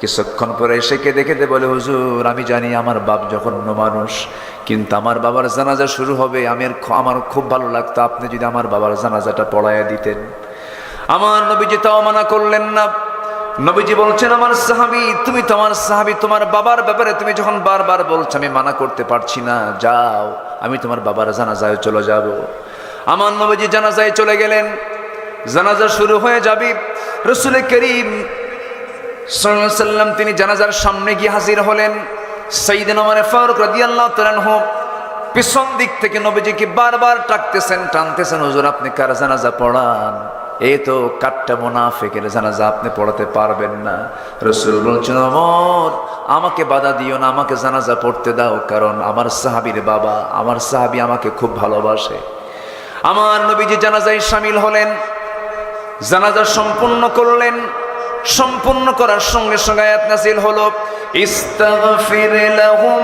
কিছুক্ষণ পরে এসে কেঁদে কেঁদে বলে, হুজুর আমি জানি আমার বাপ জঘন্য মানুষ, কিন্তু আমার বাবার জানাজা শুরু হবে, আমার খুব ভালো লাগতো আপনি যদি আমার বাবার জানাজাটা পড়ায়া দিতেন। আমার নবীজি তাও মানা করলেন না। নবীজি বলছেন, আমার সাহাবী, তুমি তো আমার সাহাবী, তোমার বাবার ব্যাপারে তুমি যখন বারবার বলছো আমি মানা করতে পারছি না, যাও আমি তোমার বাবার জানাজায় চলে যাব। আমার নবীজি জানাজায় চলে গেলেন। জানাজা শুরু হয়ে যাবে। রাসূল করিম সাল্লাল্লাহু আলাইহি ওয়াসাল্লাম তিনি জানাজার সামনে গিয়ে হাজির হলেন। সাইয়েদনা ওমর ফারুক রাদিয়াল্লাহু তাআলা আনহু পিছন দিক থেকে নবীজিকে বারবার ডাকতেছেন, টানতেছেন, হুজুর আপনি কার জানাজা পড়ান? এই তো কাট্টা মুনাফিকের জানাজা আপনি পড়াতে পারবেন না। রাসূল বলছেন, ওমর আমাকে বাধা দিও না, আমাকে জানাজা পড়তে দাও, কারণ আমার সাহাবীর বাবা, আমার সাহাবী আমাকে খুব ভালোবাসে। আমার নবীজি জানাজায় শামিল হলেন, জানাজা সম্পূর্ণ করলেন। সম্পূর্ণ করার সঙ্গে সঙ্গে আয়াত নাযিল হলো, ইস্তাগফির লাহুম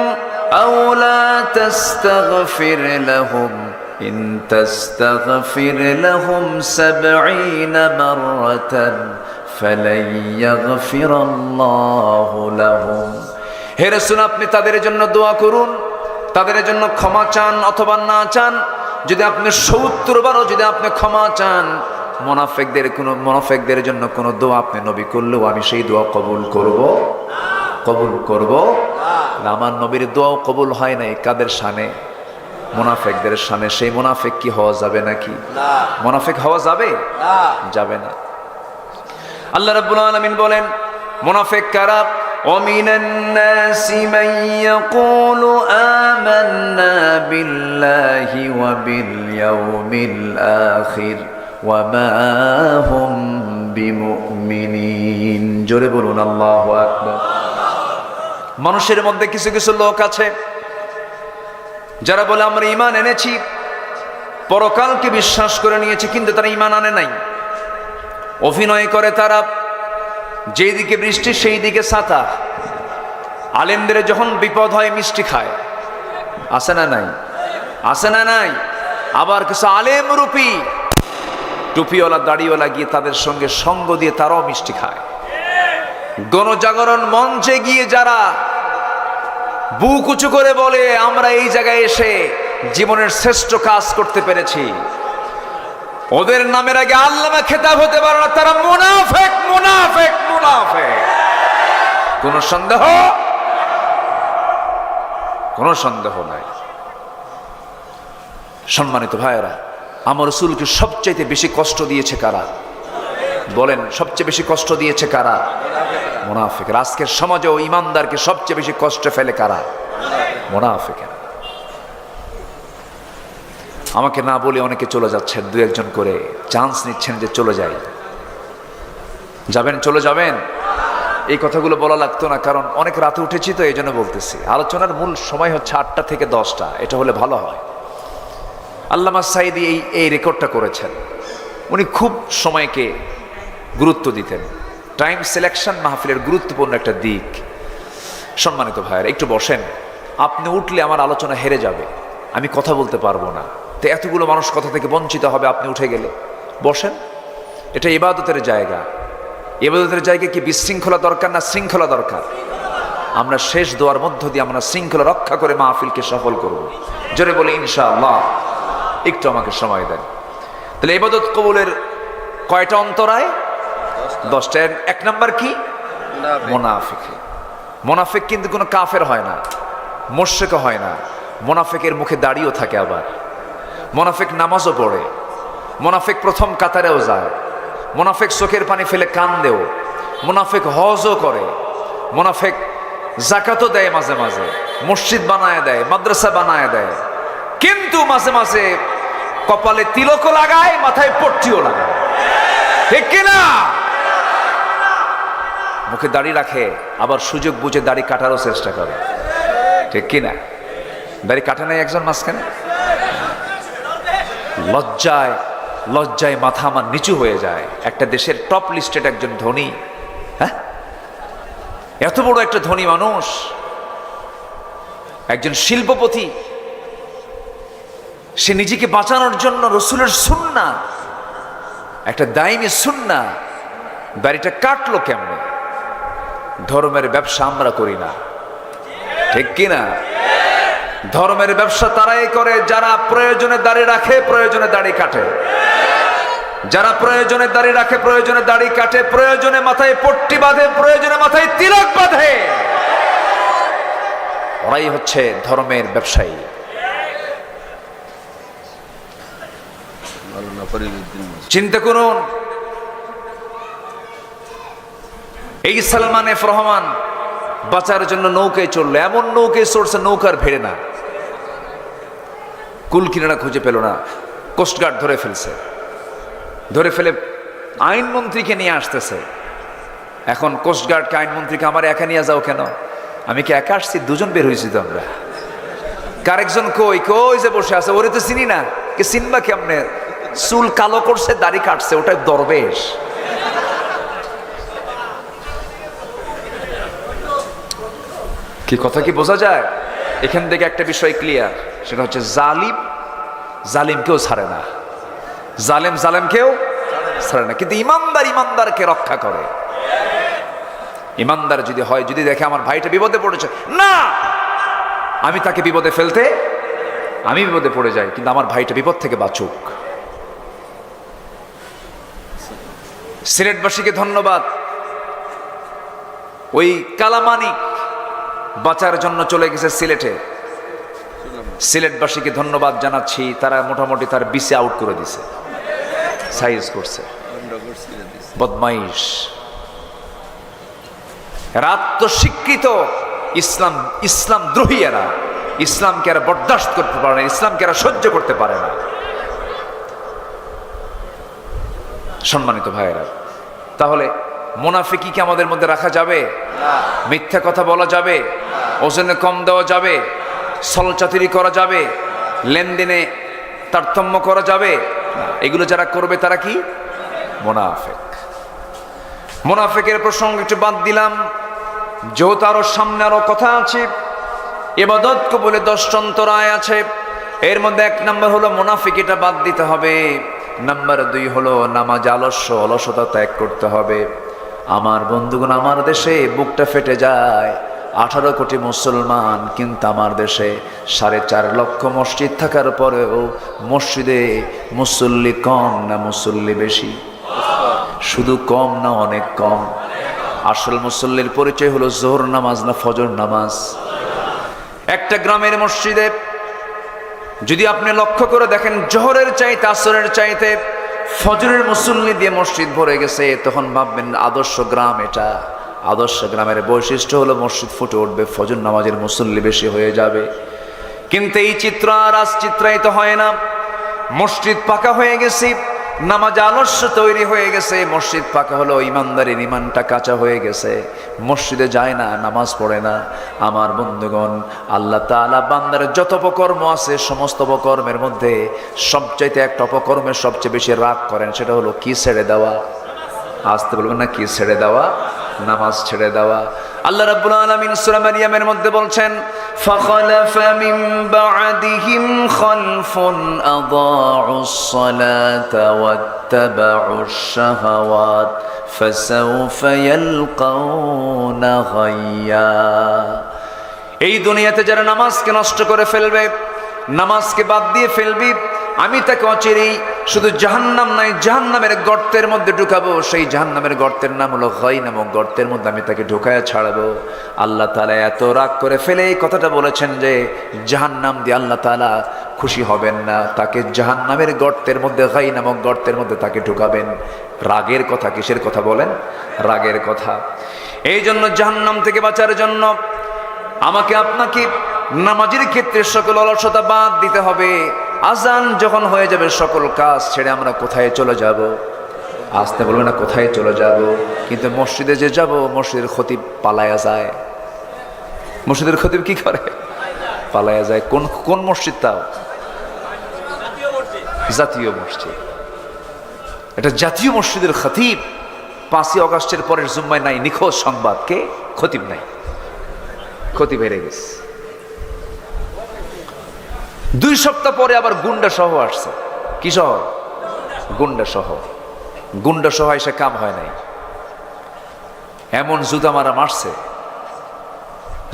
আও লা তাস্তাগফির লাহুম ইন তাস্তাগফির লাহুম ৭০ মাররাতান ফালান ইয়াগফিরাল্লাহু লাহুম। হে রাসূল আপনি তাদের জন্য দোয়া করুন, তাদের জন্য ক্ষমা চান, অথবা না চান, যদি আপনি ৭০ বারও যদি আপনি ক্ষমা চান, মুনাফিকদের জন্য কোনো দোয়া আপনি নবী করলেও আমি সেই দোয়া কবুল করব। আমার নবীর দোয়াও কবুল হয় নাই। কাদের শানে? মুনাফিকদের শানে। সেই মুনাফিক কি হওয়া যাবে নাকি? মুনাফিক হওয়া যাবে? যাবে না। আল্লাহ রাব্বুল আলামিন বলেন, মুনাফিক কারা? وَمِنَ النَّاسِ مَن يَقُولُ آمَنَّا بِاللَّهِ وَبِالْيَوْمِ الْآخِرِ وَمَا هُمْ بِمُؤْمِنِينَ। জোরে বলুন আল্লাহু আকবার। মানুষের মধ্যে কিছু কিছু লোক আছে যারা বলে আমরা ঈমান এনেছি, পরকালকে বিশ্বাস করে নিয়েছি, কিন্তু তারা ঈমান আনে নাই। অভিনয় করে তারা, যেদিকে বৃষ্টি সেই দিকে ছাতা। আলেমদের যখন বিপদ হয় মিষ্টি খায়, আছে না নাই? আছে না নাই? আবার কিছু আলেম রূপী টুপিওয়ালা দাড়িওয়ালা গিয়ে তাদের সঙ্গে সঙ্গ দিয়ে তারাও মিষ্টি খায়। গণজাগরণ মঞ্চে গিয়ে যারা বুক উঁচু করে বলে আমরা এই জায়গায় এসে জীবনের শ্রেষ্ঠ কাজ করতে পেরেছি, ওদের নামের আগে আল্লামা খেতাব হতে পারে না, তারা মুনাফিক মুনাফিক মুনাফিক। কোন সন্দেহ নাই। সম্মানিত ভাইয়েরা, আমার রাসূলকে সবচেয়ে বেশি কষ্ট দিয়েছে কারা? বলেন, সবচেয়ে বেশি কষ্ট দিয়েছে কারা? মুনাফিক। আজকের সমাজে ও ইমানদারকে সবচেয়ে বেশি কষ্ট ফেলে কারা? মুনাফিকেরা। আমাকে না বলে অনেকে চলে যাচ্ছেন, দু একজন করে চান্স নিচ্ছেন যে চলে যাই। যাবেন? চলে যাবেন? এই কথাগুলো বলা লাগতো না, কারণ অনেক রাতে উঠেছি তো এই জন্য বলতেছি। আলোচনার মূল সময় হচ্ছে 8টা থেকে 10টা, এটা হলে ভালো হয়। আল্লামা সাঈদী এই রেকর্ডটা করেছেন। উনি খুব সময়কে গুরুত্ব দিতেন। টাইম সিলেকশন মাহফিলের গুরুত্বপূর্ণ একটা দিক। সম্মানিত ভাইয়েরা, একটু বসেন। আপনি উঠলে আমার আলোচনা হেরে যাবে, আমি কথা বলতে পারবো না। তো এতগুলো মানুষ কথা থেকে বঞ্চিত হবে আপনি উঠে গেলে। বসেন, এটা ইবাদতের জায়গা। ইবাদতের জায়গায় কি বিশৃঙ্খলা দরকার না শৃঙ্খলা দরকার? আমরা শেষ দোয়ার মধ্য দিয়ে আমরা শৃঙ্খলা রক্ষা করে মাহফিলকে সফল করব। জোরে বলে ইনশাআল্লাহ। একটু আমাকে সময় দেন। তাহলে ইবাদত কবুলের কয়টা অন্তরায়? 10টা। 1 নাম্বার কি? মুনাফিক। মুনাফিক কিন্তু কোনো কাফের হয় না, মুশরিক হয় না। মুনাফিকের মুখে দাড়িও থাকে, আবার মুনাফিক নামাজও পড়ে, মুনাফিক প্রথম কাতারেও যায়, মুনাফিক চোখের পানি ফেলে কান্দেও, মুনাফিক হজও করে, মুনাফিক যাকাতও দেয়, মাঝে মাঝে মসজিদ বানায় দেয়, মাদ্রাসা বানায় দেয়, কিন্তু মাঝে মাঝে কপালে তিলকও লাগায়, মাথায় পট্টিও লাগায়। ঠিক কিনা? মুখে দাড়ি রাখে, আবার সুযোগ বুঝে দাড়ি কাটারও চেষ্টা করে। ঠিক কিনা? দাড়ি কাটে নাই একজন মাঝখানে? লজ্জায় লজ্জায় মাথা আমার নিচু হয়ে যায়। একটা দেশের টপ লিস্টেড একজন ধনী, হ্যাঁ, এত বড় একটা ধনী মানুষ, একজন শিল্পপতি, সে নিজেকে বাঁচানোর জন্য রসুলের সুন্নাহ, একটা দাইমি সুন্নাহ, দাড়িটা কাটলো কেমনে? ধর্মের ব্যবসা আমরা করি না। ঠিক কিনা? ধর্মের ব্যবসা তারাই করে যারা প্রয়োজনে দাড়ি রাখে, প্রয়োজনে দাড়ি কাটে। যারা প্রয়োজনে দাড়ি রাখে, প্রয়োজনে দাড়ি কাটে, প্রয়োজনে মাথায় পট্টি বাঁধে, প্রয়োজনে মাথায় তিলক বাঁধে, ওরাই হচ্ছে ধর্মের ব্যবসায়ী। চিন্তা করুন, এই সালমান এফ রহমান বাঁচার জন্য নৌকায় চললো, এমন নৌকায় চড়ছে নৌকার ভেড়ে না, কুল কিনারা খুঁজে পেল না, কোস্টগার্ড ধরে ফেলছে, ধরে ফেলে আইনমন্ত্রীকে নিয়ে আসতেছে। এখন কোস্টগার্ডকে আইনমন্ত্রীকে, আমার একা নিয়ে যাও কেন? আমি কি একা আসছি? দুজন বের হয়েছি তো আমরা। কারেকজন কই কই যে বসে আছে, ওরে তো চিনি না। কে চিনবা কেমনে? চুল কালো করছে, দাড়ি কাটছে, ওটা দরবেশ। কি কথা কি বোঝা যায়? এখান থেকে একটা বিষয় ক্লিয়ার, সেটা হচ্ছে জালিম জালিমকেও ছাড়ে না, জালেম জালেমকেও ছাড়ে না, কিন্তু ইমানদার ইমানদারকে রক্ষা করে। ইমানদার যদি হয়, যদি দেখে আমার ভাইটা বিপদে পড়েছে, না আমি তাকে বিপদে ফেলতে, আমি বিপদে পড়ে যাই, কিন্তু আমার ভাইটা বিপদ থেকে বাঁচুক। সিলেটবাসীকে ধন্যবাদ। ওই কালামানিক বাঁচার জন্য চলে গেছে সিলেটে। সিলেটবাসীকে ধন্যবাদ জানাচ্ছি, তারা মোটামুটি তার বিসি আউট করে দিছে, সাইজ করছে। বদমাইশ, আত্মস্বীকৃত ইসলাম ইসলাম দ্রোহী এরা, ইসলামকে এরা বরদাস্ত করতে পারে না, ইসলামকে এরা সহ্য করতে পারে না। সম্মানিত ভাইয়েরা, তাহলে মুনাফিকি কি আমাদের মধ্যে রাখা যাবে? মিথ্যা কথা বলা যাবে? ওজনে কম দেওয়া যাবে? ছলচাতুরি করা যাবে? লেনদেনে তারতম্য করা যাবে? এগুলো যারা করবে তারা কি? মুনাফিক। মুনাফিকের প্রসঙ্গ একটু বাদ দিলাম, যেহেতু আরো সামনে আরো কথা আছে। ইবাদত কবুলে 10 অন্তরায় আছে। এর মধ্যে 1 নম্বর হলো মুনাফিক, এটা বাদ দিতে হবে। নাম্বার 2 হলো নামাজ অলসতা ত্যাগ করতে হবে। আমার বন্ধুগণ, আমার দেশে বুকটা ফেটে যায়, 18 কোটি মুসলমান, কিন্তু আমার দেশে 4.5 লক্ষ মসজিদ থাকার পরেও মসজিদে মুসল্লি কম না মুসল্লি বেশি? শুধু কম না অনেক কম? আসল মুসল্লির পরিচয় হলো জোহর নামাজ না ফজর নামাজ? একটা গ্রামের মসজিদে যদি আপনি লক্ষ্য করে দেখেন, জোহরের চাইতে আসরের চাইতে ফজরের মুসল্লি দিয়ে মসজিদ ভরে গেছে, তখন ভাববেন আদর্শ গ্রাম এটা। আদর্শ গ্রামের বৈশিষ্ট্য হলো মসজিদ ফুটে উঠবে, ফজর নামাজের মুসল্লি বেশি হয়ে যাবে। কিন্তু এই চিত্র আর আজ চিত্রায়িত হয় না। মসজিদ পাকা হয়ে গেছে, নামাজ আলস্য তৈরি হয়ে গেছে। মসজিদ পাকা হলো, ইমানদারির ইমানটা কাঁচা হয়ে গেছে, মসজিদে যায় না, নামাজ পড়ে না। আমার বন্ধুগণ, আল্লাহ তাআলা বান্দার যত অপকর্ম আছে, সমস্ত অপকর্মের মধ্যে সবচাইতে একটা অপকর্মের সবচেয়ে বেশি রাগ করেন, সেটা হলো কি ছেড়ে দেওয়া? আসতে বলবেন না, কি ছেড়ে দেওয়া? নামাজ ছেড়ে দেওয়া। আল্লাহ রাব্বুল আলামিন সূরা মারইয়ামের মধ্যে বলছেন, ফাখালাফা মিন বা'দিহিম খালফুন আযাউস সালাতা ওয়াত্তাবাউশ শাহাওয়াত ফাসাউফা ইয়ালকাউনা গায়্যা। এই দুনিয়াতে যারা নামাজকে নষ্ট করে ফেলবে, নামাজকে বাদ দিয়ে ফেলবি, আমি তাকে অচিরেই শুধু জাহান্নাম নাই, জাহান্নামের গর্তের মধ্যে ঢুকাবো। সেই জাহান্নামের গর্তের নাম হলো গাই নামক গর্তের মধ্যে আমি তাকে ঢুকায়া ছাড়াবো। আল্লাহ তাআলা এত রাগ করে ফেলে এই কথাটা বলেছেন যে জাহান্নাম দিয়ে আল্লাহ তাআলা খুশি হবেন না, তাকে জাহান্নামের গর্তের মধ্যে, গাই নামক গর্তের মধ্যে তাকে ঢুকাবেন। রাগের কথা, কিসের কথা বলেন? রাগের কথা। এই জন্য জাহান্নাম থেকে বাঁচার জন্য আমাকে আপনাকে নামাজের ক্ষেত্রে সকল অলসতা বাদ দিতে হবে। আজান যখন হয়ে যাবে, সকল কাজ ছেড়ে আমরা কোথায় চলে যাব? আসতে বলবে না, কোথায় চলে যাব? কিন্তু মসজিদে যে যাব, মসজিদের খতিব পালায়া যায়। মসজিদের খতিব কি করে? পালায়া যায়। কোন কোন মসজিদ? তাও জাতীয় মসজিদ। এটা জাতীয় মসজিদের খতিব 5ই আগস্টের পরের জুম্মায় নাই, নিখোঁজ সংবাদ। কে? খতিব নাই, খতিব হেরে গেছে। 2 সপ্তাহ পরে আবার গুন্ডা সহ আসছে। কি সহ? গুন্ডা সহ। গুন্ডা সহ এসে কাম হয় নাই, এমন জুতা মারা মারছে,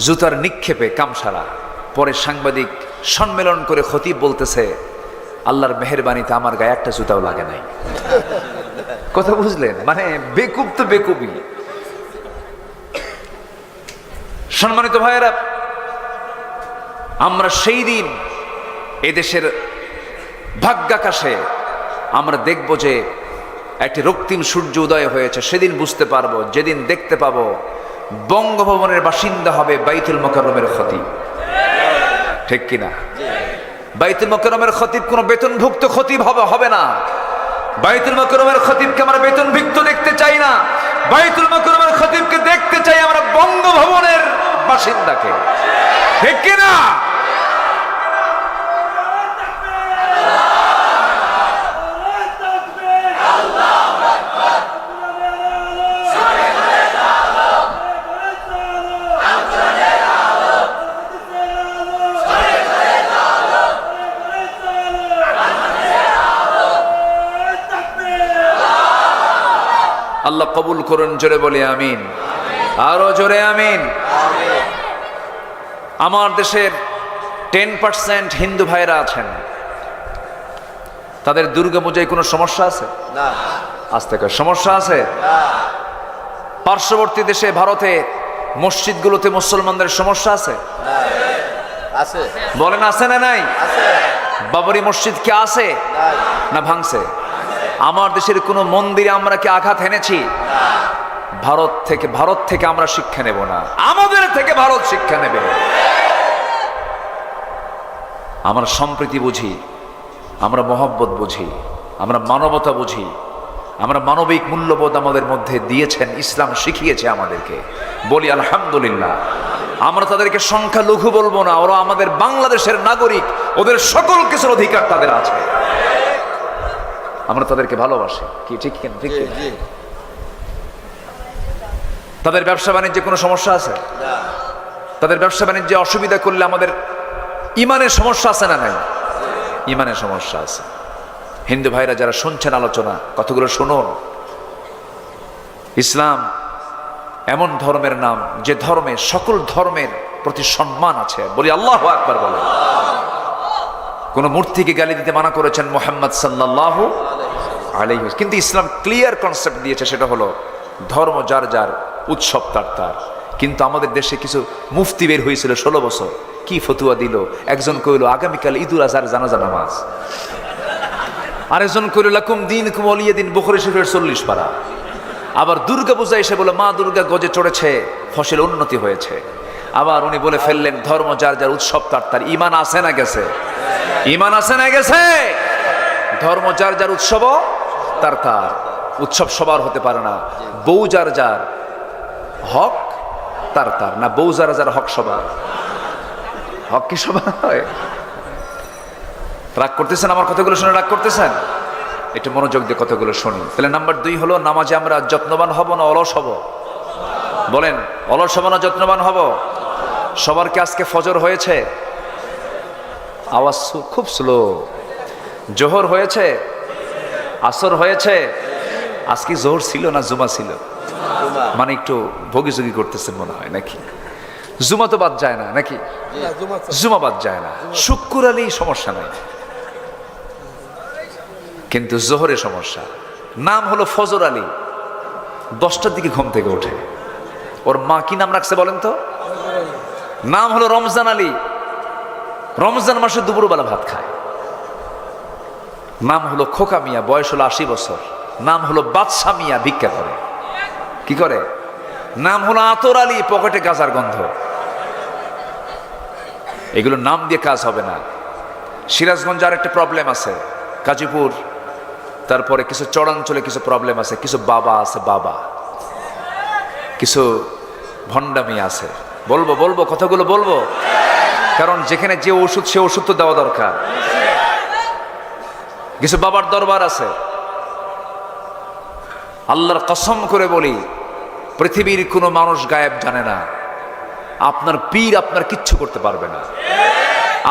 জুতার নিক্ষেপে কাম সারা। পরে সাংবাদিক সম্মেলন করে খতিব বলতেছে, আল্লাহর মেহেরবানিতে আমার গায়ে একটা জুতাও লাগে নাই। কথা বুঝলেন? মানে বেকুব তো বেকুবই। সম্মানিত ভাইয়েরা, আমরা সেই দিন এদেশের ভাগ্যাকাশে আমরা দেখব যে একটি রক্তিম সূর্য উদয় হয়েছে। সেদিন বুঝতে পারবো, যেদিন দেখতে পাবো বঙ্গভবনের বাসিন্দা হবে বাইতুল মোকাররমের খতিব। ঠিক কিনা? বাইতুল মোকাররমের খতিব কোনো বেতনভুক্ত খতিব হবে না। বাইতুল মোকাররমের খতিবকে আমরা বেতনভুক্ত দেখতে চাই না। বাইতুল মোকাররমের খতিবকে দেখতে চাই আমরা বঙ্গভবনের বাসিন্দাকে। ঠিক কিনা? আল্লাহ কবুল করুন। জোরে বলি আমিন। আরো জোরে আমিন। আমার দেশের 10% হিন্দু ভাইরা আছেন, তাদের দুর্গা পূজায় কোনো সমস্যা আছে? না। আজ থেকে সমস্যা আছে? পার্শ্ববর্তী দেশে ভারতে মসজিদগুলোতে মুসলমানদের সমস্যা আছে? আছে। বলেন আছে না নাই? বাবরি মসজিদ কি আছে না ভাঙছে? আমার দেশের কোনো মন্দিরে আমরা কি আঘাত এনেছি? ভারত থেকে আমরা শিক্ষা নেব না, আমাদের থেকে ভারত শিক্ষা নেবে। আমরা সম্প্রীতি বুঝি, আমরা মহব্বত বুঝি, আমরা মানবতা বুঝি, আমরা মানবিক মূল্যবোধ আমাদের মধ্যে দিয়েছেন, ইসলাম শিখিয়েছে আমাদেরকে। বলি আলহামদুলিল্লাহ। আমরা তাদেরকে সংখ্যালঘু বলবো না, ওরা আমাদের বাংলাদেশের নাগরিক, ওদের সকল কিছুর অধিকার তাদের আছে। আমরা তাদেরকে ভালোবাসি। কি ঠিক কেন? ঠিক। তাদের ব্যবসা বাণিজ্যে কোনো সমস্যা আছে? তাদের ব্যবসা বাণিজ্যে অসুবিধা করলে আমাদের ইমানের সমস্যা আছে না নাই? ইমানের সমস্যা আছে। হিন্দু ভাইরা যারা শুনছেন আলোচনা, কতগুলো শুনুন। ইসলাম এমন ধর্মের নাম যে ধর্মে সকল ধর্মের প্রতি সম্মান আছে। বলি আল্লাহু আকবার বলে। কোন মূর্তিকে গালি দিতে মানা করেছেন মুহাম্মদ সাল্লাল্লাহু আলাইহি ওয়াসাল্লাম। কিন্তু ইসলাম ক্লিয়ার কনসেপ্ট দিয়েছে, সেটা হলো ধর্ম যার যার, উৎসব তার তার। কিন্তু আমাদের দেশে কিছু মুফতি বের হয়েছিল 16 বছর, কি ফতুয়া দিল। একজন কইল আগামীকাল ঈদুল আজহার জানাজা নামাজ, আরেকজন কইল লাকুম দীনুকুম ওয়ালিয়া দিন, বুখারী শরীফের 40 পারা। আবার দুর্গা পূজা এসে বলে মা দুর্গা গজে চড়েছে, ফসল উন্নতি হয়েছে। আবার উনি বলে ফেললেন ধর্ম যার যার, উৎসব তার তার। ইমান আছে না গেছে? ইমান আছে না গেছে? ধর্ম যার যার, উৎসব তার তার। উৎসব সবার হতে পারে না। বউ যার যার, হক তার তার না। বউ যার যার, হক সবার। হক কি সবার হয়? রাগ করতেছেন আমার কথাগুলো শুনে? রাগ করতেছেন? একটু মনোযোগ দিয়ে কথাগুলো শুনি। তাহলে নাম্বার 2 হলো নামাজে আমরা যত্নবান হব না অলস হব? বলেন, অলস হব না যত্নবান হব? সবার কি আজকে ফজর হয়েছে? আওয়াজ খুব স্লো। জোহর হয়েছে? আসর হয়েছে? আজকে জোহর ছিল না জুমা ছিল? মানে একটু ভোগিযোগী করতেছেন মনে হয় নাকি? জুমা তো বাদ যায় না নাকি? জুমা বাদ যায় না। শুক্র আলী সমস্যা নাই, কিন্তু জোহরে সমস্যা। নাম হলো ফজর আলী, 10টার দিকে ঘুম থেকে ওঠে। ওর মা কি নাম রাখছে বলেন তো? নাম হলো রমজান আলী, রমজান মাসে দুপুরবেলা ভাত খায়। নাম হলো খোকা মিয়া, বয়স হলো 80 বছর। নাম হলো বাদশা মিয়া, ভিক্ষা করে। কি করে? নাম হলো আতর আলী, পকেটে গাজার গন্ধ। এগুলো নাম দিয়ে কাজ হবে না। সিরাজগঞ্জে আর একটা প্রবলেম আছে, গাজীপুর, তারপরে কিছু চরাঞ্চলে কিছু প্রবলেম আছে। কিছু বাবা আছে, বাবা, কিছু ভণ্ডামি আছে। বলবো বলবো কথাগুলো বলবো, কারণ যেখানে যে ওষুধ সে ওষুধ তো দেওয়া দরকার। কিছু বাবার দরবার আছে। আল্লাহর কসম করে বলি, পৃথিবীর কোনো মানুষ গায়েব জানে না। আপনার পীর আপনার কিচ্ছু করতে পারবে না।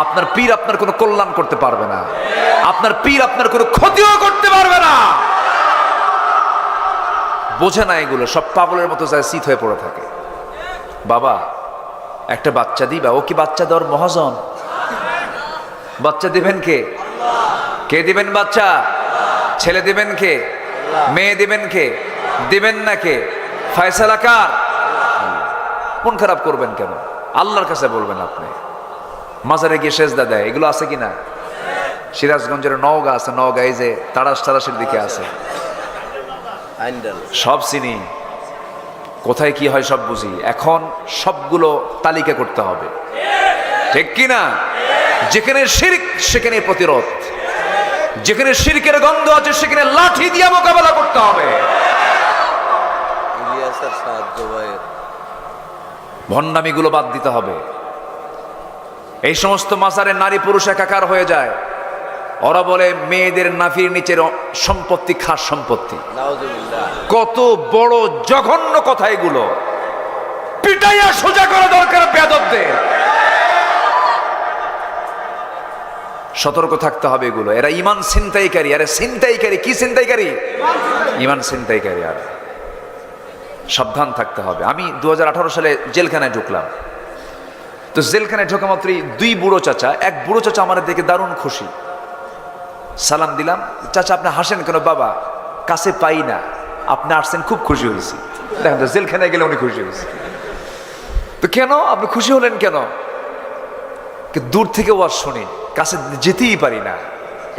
আপনার পীর আপনার কোনো কল্যাণ করতে পারবে না। আপনার পীর আপনার কোনো ক্ষতিও করতে পারবে না। বোঝে না এগুলো, সব পাগলের মতো যায় শীত হয়ে পড়ে থাকে। বাবা একটা বাচ্চা দিবা, ও কি বাচ্চা দেওয়ার মহাজন? বাচ্চা দিবেন কে? কে দিবেন বাচ্চা? ছেলে দিবেন কে? মেয়ে দিবেন কে? দিবেন না কে? ফয়সালা কার? মন খারাপ করবেন কেন? আল্লাহর কাছে বলবেন। আপনি মাজারে গিয়ে সেজদা দেয়, এগুলো আছে কিনা? সিরাজগঞ্জের নওগাঁ আছে, নওগাঁ এই যে তারাসের দিকে আছে, সব চিনি। কোথায় কি হয় সব বুঝি। এখন সবগুলো তালিকা করতে হবে, ঠিক কিনা? যেখানে শিরক সেখানে প্রতিরোধ, যেখানে শিরকের গন্ধ আছে সেখানে লাঠি দিয়ে মোকাবেলা করতে হবে। ভণ্ডামিগুলো বাদ দিতে হবে। এই সমস্ত মাজারে নারী পুরুষ একাকার হয়ে যায়। ওরা বলে মেয়েদের নাভির নিচের সম্পত্তি খাস সম্পত্তি। কত বড় জঘন্য কথা এগুলো! পিটাইয়া সোজা করা দরকার বেয়াদবদের। সতর্ক থাকতে হবে এগুলো। এরা ইমান ছিনতাইকারী। আরে ছিনতাইকারী কি ছিনতাইকারী? ইমান ছিনতাইকারী। আর সাবধান থাকতে হবে। আমি 2018 সালে জেলখানায় ঢুকলাম। তো জেলখানায় ঢোকা মাত্রই 2 বুড়ো চাচা, এক বুড়ো চাচা আমার দেখে দারুণ খুশি। সালাম দিলাম, চাচা আপনি হাসেন কেন? বাবা কাছে পাই না, আপনি আসছেন খুব খুশি হয়েছি। দেখেন তো জেলখানায় গেলে উনি খুশি হয়েছে। তো কেন আপনি খুশি হলেন কেন? দূর থেকে ওয়াজ শুনি, কাছে যেতেই পারি না।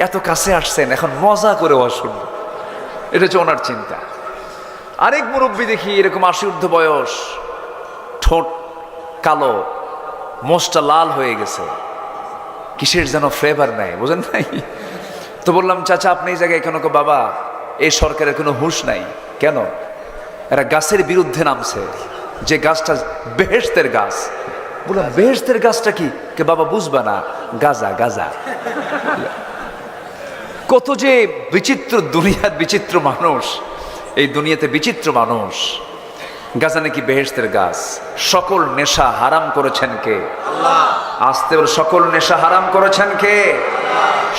এত কাছে আসছেন, এখন মজা করে ওয়াজ শুনবো, এটা হচ্ছে ওনার চিন্তা। আরেক মুরব্বী দেখি এরকম 80 ঊর্ধ্ব বয়স, ঠোঁট কালো, মোষটা লাল হয়ে গেছে, কিসের যেন ফ্লেভার নাই, বোঝেন নাই? তো বললাম চাচা আপনি এই জায়গায় কেন? বাবা এই সরকারের কোনো হুঁশ নাই। কেন? এরা গাছের বিরুদ্ধে নামছে, যে গাছটা বেহেশতের গাছ। বললাম বেহেশতের গাছটা কি? কে বাবা বুঝবা না, গাজা গাজা। কত যে বিচিত্র দুনিয়ার বিচিত্র মানুষ, এই দুনিয়াতে বিচিত্র মানুষ। গাজা নাকি বেহেশতের গাছ। সকল নেশা হারাম করেছেন কে? আল্লাহ। আসতে বল, সকল নেশা হারাম করেছেন কে?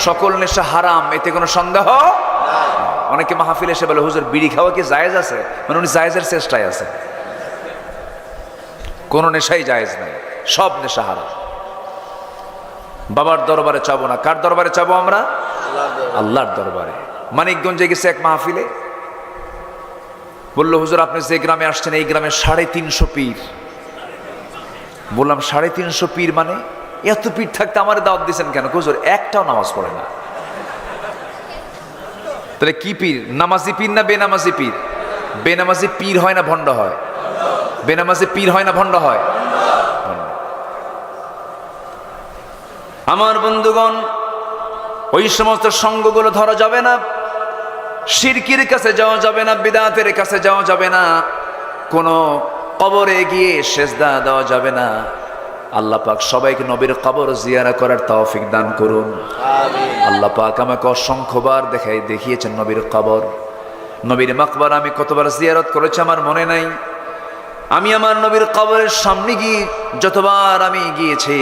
সকল নেশা হারাম, এতে কোনো সন্দেহ। অনেকে মাহফিল এসে বলে, হুজুর বিড়ি খাওয়া কি জায়েজ আছে? মানে উনি জায়েজের চেষ্টায় আছে। কোন নেশাই জায়েজ নাই, সব নেশা হারাম। বাবার দরবারে চাবো না, কার দরবারে চাবো আমরা? আল্লাহর দরবারে। মানিকগঞ্জে গেছে এক মাহফিলে, বললো হুজুর আপনি যে গ্রামে আসছেন এই গ্রামে 350 পীর। বললাম 350 পীর মানে? এত পীর থাকতে আমার দাওয়াত দিয়েছেন কেন? হুজুর একটাও নামাজ পড়ে না। তাহলে কি পীর? নামাজি পীর না বেনামাজি পীর? বেনামাজি পীর হয় না ভণ্ড হয়? বেনামাজি পীর হয় না ভণ্ড হয়? আমার বন্ধুগণ, ওই সমস্ত সঙ্গগুলো ধরা যাবে না, শিরকির কাছে যাওয়া যাবে না, বিদআতের কাছে যাওয়া যাবে না, কোনো কবরে গিয়ে সেজদা দেওয়া যাবে না। আল্লাহ পাক সবাইকে নবীর কবর জিয়ারা করার তৌফিক দান করুন। আল্লাহ পাক আমাকে অসংখ্যবার দেখিয়েছেন নবীর কবর, নবীর মাকবার আমি কতবার জিয়ারত করেছি আমার মনে নাই। আমি আমার নবীর কবরের সামনে গিয়ে যতবার আমি গিয়েছি,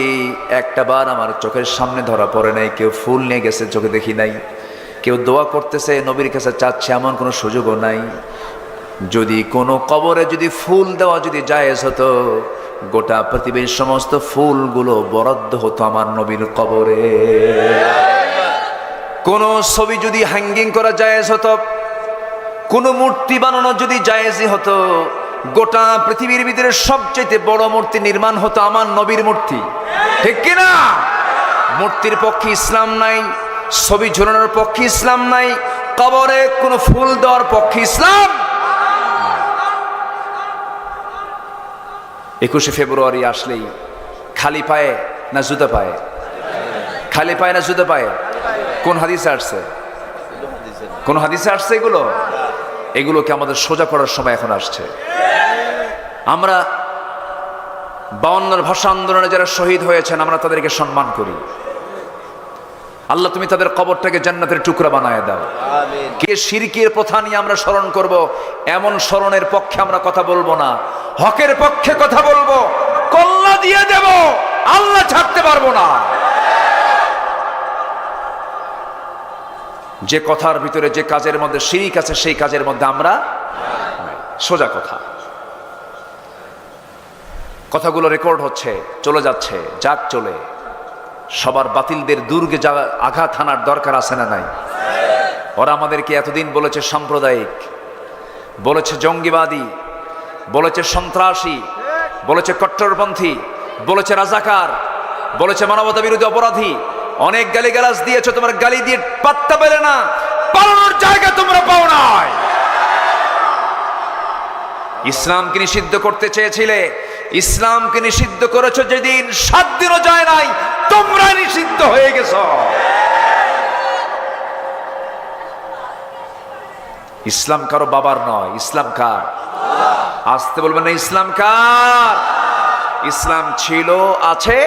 একটা বার আমার চোখের সামনে ধরা পড়ে নাই কেউ ফুল নিয়ে গেছে, চোখে দেখি নাই। কেউ দোয়া করতেছে নবীর কাছে চাচ্ছে, এমন কোনো সুযোগও নাই। যদি কোনো কবরে যদি ফুল দেওয়া যদি জায়েজ হতো, গোটা পৃথিবীর সমস্ত ফুলগুলো বরাদ্দ হতো আমার নবীর কবরে। কোন ছবি যদি হ্যাঙ্গিং করা জায়েজ হতো, কোন মূর্তি বানানো যদি জায়েজই হতো, গোটা পৃথিবীর ভিতরে সবচেয়ে বড় মূর্তি নির্মাণ হতো আমার নবীর মূর্তি। ঠিক কিনা? মূর্তির পক্ষে ইসলাম নাই, ছবি ঝুলানোর পক্ষে ইসলাম নাই, কবরে কোন ফুল দেওয়ার পক্ষে ইসলাম। 21শে ফেব্রুয়ারি আসলেই খালি পায়ে না জুতো পায়ে? খালি পায়ে না জুতো পায়ে? কোন হাদিসে আসছে? কোন হাদিসে আসছে এগুলো? এগুলোকে আমাদের সোজা করার সময় এখন আসছে। আমরা 52 ভাষা আন্দোলনে যারা শহীদ হয়েছেন আমরা তাদেরকে সম্মান করি। আল্লাহ তুমি তাদের কবরটাকে জান্নাতের টুকরা বানায় দাও। কে শিরকের প্রথা নিয়ে আমরা স্মরণ করব, এমন স্মরণের পক্ষে আমরা কথা বলবো না, হকের পক্ষে কথা বলবো, কল্লা দিয়ে দেব, আল্লাহ ছাড়তে পারবো না। যে কথার ভিতরে যে কাজের মধ্যে শিরিক আছে সেই কাজের মধ্যে আমরা সোজা কথা। কথাগুলো রেকর্ড হচ্ছে, চলে যাচ্ছে, যাক চলে। সবার বাতিলদের দুর্গে যা আঘাত হানার দরকার আছে না নাই? ওরা আমাদেরকে এতদিন বলেছে সাম্প্রদায়িক, বলেছে জঙ্গিবাদী, বলেছে সন্ত্রাসী, বলেছে কট্টরপন্থী, বলেছে রাজাকার, বলেছে মানবতা বিরোধী অপরাধী, অনেক গালিগালাজ দিয়েছে। তোমার গালি দিয়ে পাত্তা পেলে না, পালানোর জায়গা তোমরা পাও নাই। ইসলামকে নিষিদ্ধ করতে চেয়েছিলে, ইসলামকে নিষিদ্ধ করেছো যেদিন 7 দিনও যায় নাই, তোমরা নিষিদ্ধ হয়ে গেছো। ইসলাম কারো বাবার নয়, ইসলাম কার? আসতে বলবেন না, ইসলাম কার? ইসলাম ছিল, আছে,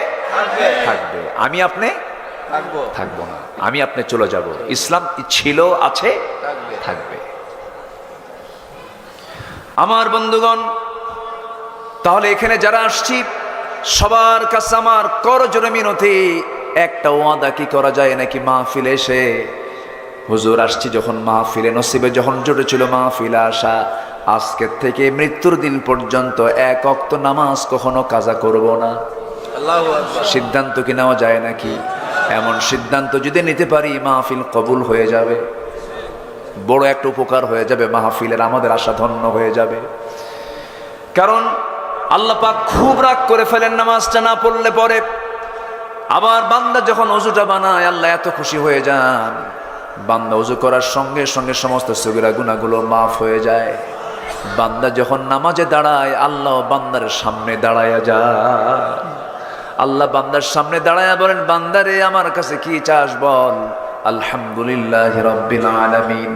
থাকবে। আমি আপনি থাকবো না, আমি আপনি চলে যাব। ইসলাম ছিল, আছে, থাকবে। আমার বন্ধুগণ, তাহলে এখানে যারা আসছি সবার কাছে আমার করজোড়ে মিনতি, একটা ওয়াদা কি করা যায় নাকি মাহফিলে এসে? হুজুর আসছি যখন মাহফিলে, নসিবে যখন জুটেছিল মাহফিলে আসা, আজকের থেকে মৃত্যুর দিন পর্যন্ত 1 ওয়াক্ত নামাজ কখনো কাজা করব না। সিদ্ধান্ত কি নেওয়া যায় নাকি? এমন সিদ্ধান্ত যদি নিতে পারি মাহফিল কবুল হয়ে যাবে, বড় একটা উপকার হয়ে যাবে মাহফিলের, আমাদের আশা ধন্য হয়ে যাবে। কারণ আল্লাহ পাক খুব রাগ করে ফেলেন নামাজটা না পড়লে পরে। আবার বান্দা যখন ওযুটা বানায় আল্লাহ এত খুশি হয়ে যান, বান্দা ওযু করার সঙ্গে সঙ্গে সমস্ত সগীরা গুনাহগুলো মাফ হয়ে যায়। বান্দা যখন নামাজে দাঁড়ায় আল্লাহ বান্দার সামনে দাঁড়ায়া যায়। আল্লাহ বান্দার সামনে দাঁড়ায়া বলেন, বান্দারে আমার কাছে কি চাস বল। আলহামদুলিল্লাহি রাব্বিল আলামিন।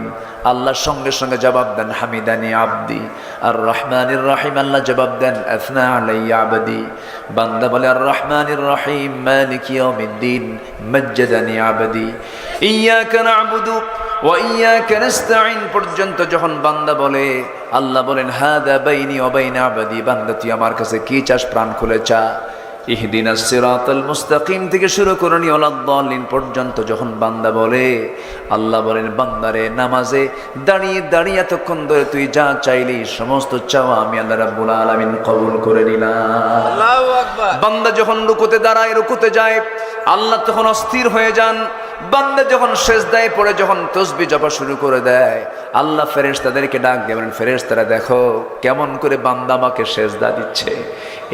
আল্লাহ সঙ্গে সঙ্গে জবাব দেন, হামিদানি আবদি। আর রহমানির রহিম আল্লাহ জবাব দেন, আথনা আলাইয়া আবদি। বান্দা বলে, আর রহমানির রহিম মালিক ইয়াউমিদ্দিন, মাজ্জাদানি আবদি। ইয়্যাকা না'বুদু ওয়া ইয়্যাকা নাস্তাঈন পর্যন্ত যখন বান্দা বলে, আল্লাহ বলেন, হাদা বাইনি ওয়া বাইনা আবদি। বান্দা তুই আমার কাছে কি চাস প্রাণ খুলে চা। ইহদিনাস সিরাতাল মুস্তাকিম থেকে শুরু করে নিয়ে ওয়ালাদ-দাল্লিন পর্যন্ত যখন বান্দা বলে, আল্লাহ বলেন বান্দারে নামাজে দাঁড়িয়ে দাঁড়িয়ে এতক্ষণ ধরে তুই যা চাইলি সমস্ত চাওয়া আমি আল্লাহ রাব্বুল আলামিন কবুল করে নিলাম। আল্লাহু আকবার। বান্দা যখন রুকুতে দাঁড়ায়, রুকুতে যায়, আল্লাহ তখন অস্থির হয়ে যান। বান্দা যখন সেজদায় পড়ে যখন তাসবিহ জপা শুরু করে দেয়, আল্লাহ ফেরেশতাদেরকে ডাক দিয়ে বলেন, ফেরেশতারা দেখো কেমন করে বান্দা আমাকে সেজদা দিচ্ছে।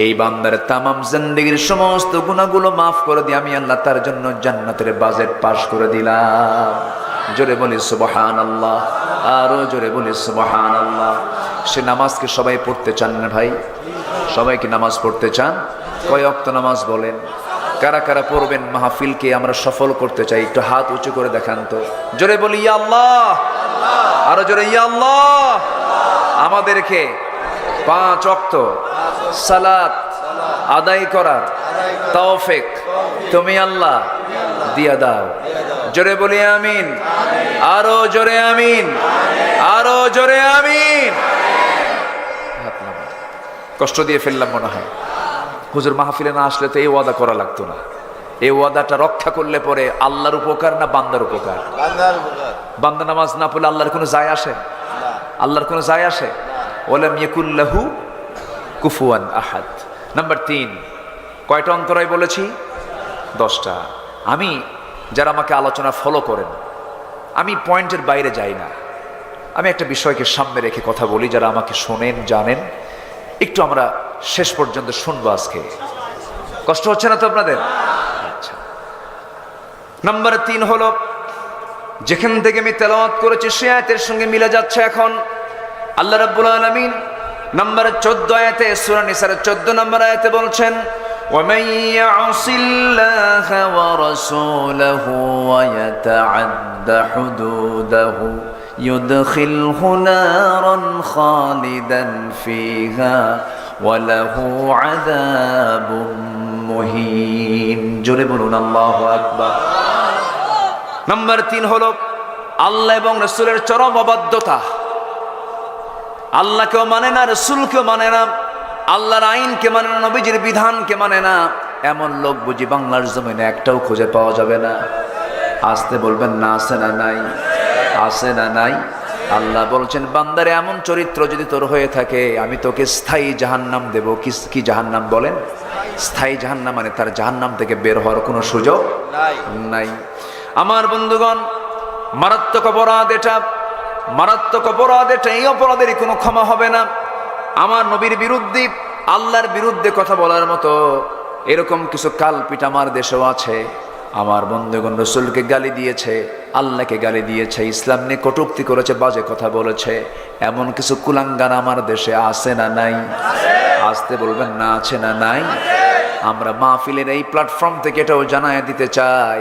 এই বান্দার তামাম জিন্দেগীর সমস্ত গুনাহগুলো মাফ করে দিয়ে আমি আল্লাহ তার জন্য জান্নাতের বাজেট পাস করে দিলাম। জোরে বলি সুবহানাল্লাহ, আরো জোরে বলি সুবহানাল্লাহ। সে নামাজকে সবাই পড়তে চান না ভাই? সবাই কি নামাজ পড়তে চান? কয় ওয়াক্ত নামাজ বলেন? কারা কারা পড়বেন? মাহফিলকে আমরা সফল করতে চাই, একটু হাত উঁচু করে দেখান তো। জোরে বলি ইয়া আল্লাহ, আরো জোরে ইয়া আল্লাহ। আমাদেরকে 5 ওয়াক্ত সালাত আদায় করার তৌফিক তুমি আল্লাহ দিয়া দাও। জোরে বলি আমিন, আরো জোরে আমিন, আরো জোরে আমিন। কষ্ট দিয়ে ফেললাম মনে হয়। হুজুর মাহফিলে না আসলে তো এই ওয়াদা করা লাগতো না। এই ওয়াদাটা রক্ষা করলে পরে আল্লাহর উপকার না বান্দার উপকার? বান্দার উপকার। বান্দা নামাজ না পড়লে আল্লাহর কোনো যায় আসে? আল্লাহর কোনো যায় আসে? ওয়ালাম ইয়াকুল্লাহু কুফুয়ান আহাদ। নাম্বার 3, কয়টা অন্তরায় বলেছি? 10টা। আমি যারা আমাকে আলোচনা ফলো করেন, আমি পয়েন্টের বাইরে যাই না। আমি একটা বিষয়কে সামনে রেখে কথা বলি। যারা আমাকে শোনেন জানেন, একটু আমরা শেষ পর্যন্ত শুনবো আজকে। কষ্ট হচ্ছে না তো আপনাদের? আচ্ছা, নাম্বার 3 হলো, যেখান থেকে আমি তেলাওয়াত করেছি সে আয়াতের সঙ্গে মিলে যাচ্ছে। এখন আল্লাহ রাব্বুল আলামিন নাম্বার 14 আয়াতে, সূরা নিসার 14 নম্বর আয়াতে বলছেন, وَمَن يَعْصِ اللَّهَ وَرَسُولَهُ وَيَتَعَدَّ حُدُودَهُ يُدْخِلْهُ نَارًا خَالِدًا فِيهَا وَلَهُ عَذَابٌ مُهِينٌ। জোরে বলুন আল্লাহু আকবার। নাম্বার 3 হলো আল্লাহ এবং রাসূলের চরম অবাধ্যতা। আল্লাহকেও মানে না, রাসূলকেও মানে না, আল্লাহর আইনকে মানে না, নবীজির বিধানকে মানে না, এমন লোক বুঝি বাংলার জমিনে একটাও খুঁজে পাওয়া যাবে না। আসতে বলবেন না, আছে না নাই? আছে না নাই? আল্লাহ বলছেন, বান্দারে এমন চরিত্র যদি তোর হয়ে থাকে আমি তোকে স্থায়ী জাহান্নাম দেব। কি জাহান্নাম বলেন? স্থায়ী জাহান্নাম, মানে তার জাহান্নাম থেকে বের হওয়ার কোনো সুযোগ নাই। আমার বন্ধুগণ, মারাত্মক অপরাধ এটা, মারাত্মক অপরাধ এটা। এই অপরাধের কোনো ক্ষমা হবে না। আমার নবীর বিরুদ্ধে, আল্লাহর বিরুদ্ধে কথা বলার মতো এরকম কিছু কালপিট আমার দেশেও আছে। আমার বন্ধুগণ রাসূলকে গালি দিয়েছে, আল্লাহকে গালি দিয়েছে, ইসলাম নিয়ে কটূক্তি করেছে, বাজে কথা বলেছে, এমন কিছু কুলাঙ্গার আমার দেশে আছে না নাই? আসতে বলবেন না, আছে না নাই? আমরা মাহফিলের এই প্ল্যাটফর্ম থেকে এটাও জানায় দিতে চাই,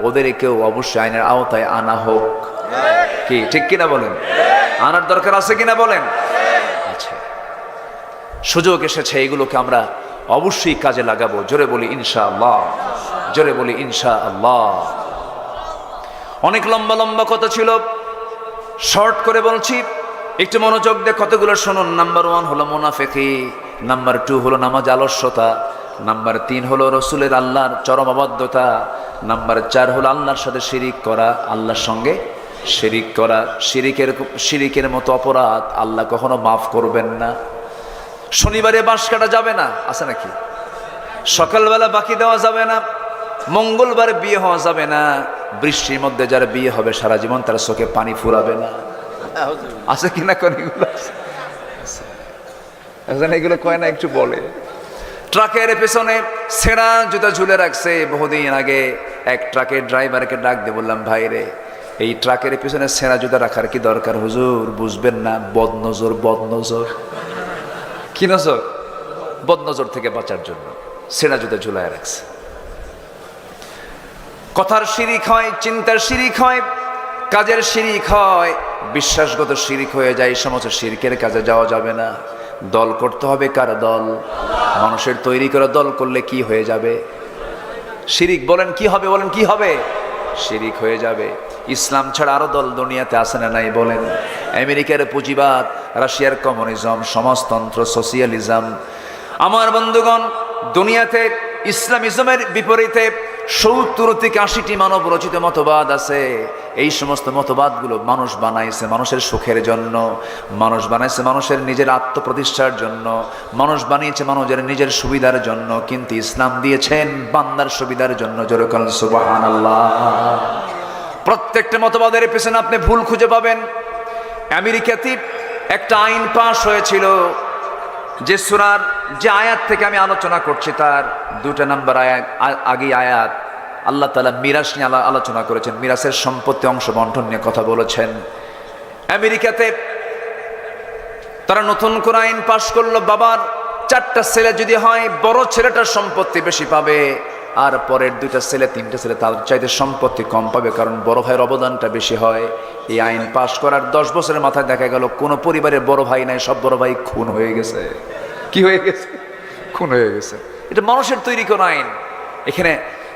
ওদেরকেও অবশ্যই আইনের আওতায় আনা হোক। কি ঠিক কিনা বলেন? আনার দরকার আছে কিনা বলেন? আচ্ছা, সুযোগ এসেছে, এগুলোকে আমরা অবশ্যই কাজে লাগাবো। জোরে বলি ইনশাআল্লাহ, জোরে বলি ইনশাআল্লাহ। অনেক লম্বা লম্বা কথা ছিল, শর্ট করে বলছি, একটু মনোযোগ দিয়ে কতগুলো শুনুন। নাম্বার 1 হলো মুনাফিকি, নাম্বার 2 হলো নামাজ আলস্যতা, নাম্বার 3 হলো রসুলের আল্লাহর চরম অবাধ্যতা, নাম্বার 4 হলো আল্লাহর সাথে শিরিক করা, আল্লাহর সঙ্গে শিরিক করা। শিরিকের মতো অপরাধ আল্লাহ কখনো মাফ করবেন না। শনিবারে বাঁশ কাটা যাবে না, আছে নাকি? সকালবেলা বাকি দেওয়া যাবে না, মঙ্গলবার বিয়ে হওয়া যাবে না, বৃষ্টির মধ্যে যার বিয়ে হবে সারা জীবন তার চোখে পানি ফুরাবে না, আছে কিনা? কোন এগুলো কয় না, একটু বলে। ট্রাকের পেছনে ছেঁড়া জুতা ঝুলে রাখছে। বহুদিন আগে এক ট্রাকের ড্রাইভারকে ডাক দিয়ে বললাম, ভাই রে, এই ট্রাকের পেছনে ছেঁড়া জুতা রাখার কি দরকার? হুজুর বুঝবেন না, বদনজর। বদনজর কি নজর? বদনজর থেকে বাঁচার জন্য ছেঁড়া জুতা ঝুলায় রাখছে। কথার শিরিক হয়, চিন্তার শিরিক হয়, কাজের শিরিক হয়, বিশ্বাসগত শিরিক হয়ে যায়। এই সমস্ত শিরকের কাজে যাওয়া যাবে না। দল করতে হবে। কার দল? মানুষের তৈরি করা দল করলে কি হয়ে যাবে? শিরিক। বলেন কি হবে? বলেন কি হবে? শিরিক হয়ে যাবে। ইসলাম ছাড়া আরো দল দুনিয়াতে আছে না নাই বলেন? আমেরিকার পুঁজিবাদ, রাশিয়ার কমিউনিজম, সমাজতন্ত্র, সোশিয়ালিজম। আমার বন্ধুগণ, দুনিয়াতে ইসলামিজমের বিপরীতে 70 থেকে 80টি মানব রচিত মতবাদ আছে। এই সমস্ত মতবাদগুলো মানুষ বানাইছে মানুষের সুখের জন্য, মানুষ বানাইছে মানুষের নিজের আত্মপ্রতিষ্ঠার জন্য, মানুষ বানিয়েছে মানুষের নিজের সুবিধার জন্য, কিন্তু ইসলাম দিয়েছেন বান্দার সুবিধার জন্য। জোরে বলেন সুবহানাল্লাহ। প্রত্যেকটা মতবাদের পেছনে আপনি ভুল খুঁজে পাবেন। আমেরিকাতে একটা আইন পাশ হয়েছিল, যে সূরার যে আয়াত থেকে আমি আলোচনা করছি তার 2 নম্বর আয়াত আগেই আয়াত আল্লাহ তাআলা মিরাস নিয়ে আলোচনা করেছেন, মিরাসের সম্পত্তি অংশ বন্টন নিয়ে কথা বলেছেন। আমেরিকাতে তারা নতুন করে আইন পাশ করলো, বাবার 4টা ছেলে যদি হয় বড় ছেলেটার সম্পত্তি বেশি পাবে, আর পরের 2টা ছেলে 3টা ছেলে তার চাইতে সম্পত্তি কম পাবে, কারণ বড় ভাইয়ের অবদানটা বেশি হয়। এই আইন পাশ করার 10 বছরের মাথায় দেখা গেল কোনো পরিবারের বড় ভাই নাই, সব বড় ভাই খুন হয়ে গেছে। কি হয়ে গেছে? খুন হয়ে গেছে। এটা মানুষের তৈরি কোন আইন, এখানে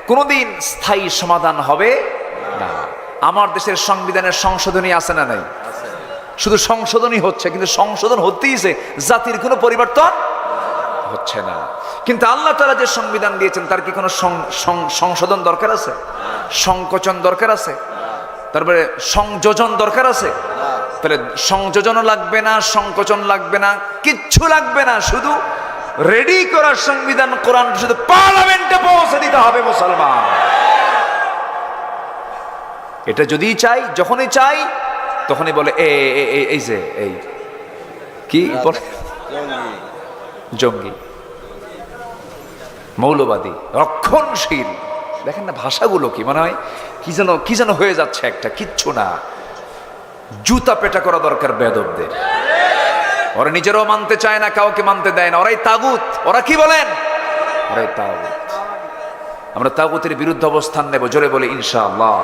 কোনোদিন স্থায়ী সমাধান হবে না। আমার দেশের সংবিধানের সংশোধনী আছে না নাই? শুধু সংশোধনই হচ্ছে, কিন্তু সংশোধন হতেইছে, জাতির কোনো পরিবর্তন হচ্ছে না। কিন্তু আল্লাহ তাআলা যে সংবিধান দিয়েছেন তার কি কোনো সংশোধন দরকার আছে? সংকোচন দরকার আছে? তারপরে সংযোজন দরকার আছে? তাহলে সংযোজনও লাগবে না, সংকোচন লাগবে না, কিচ্ছু লাগবে না, শুধু রেডি করার সংবিধান কোরআন শুধু পার্লামেন্টে পৌঁছে দিতে হবে মুসলমান। এটা যদি চাই, যখনই চাই তখনই বলে এই যে এই কি বলে জঙ্গি, মৌলবাদী, রক্ষণশীল। দেখেন না ভাষাগুলো কি মনে হয় কি যেন হয়ে যাচ্ছে একটা, কিচ্ছু না। জুতা পেটা করা দরকার বেয়াদবদের। ওরা নিজেরাও মানতে চায় না, কাউকে মানতে দেয় না, ওরাই তাগুত। ওরা কি বলেন? ওরাই তাগুত। আমরা তাগুতের বিরুদ্ধে অবস্থান নেব, জোরে বলে ইনশাআল্লাহ।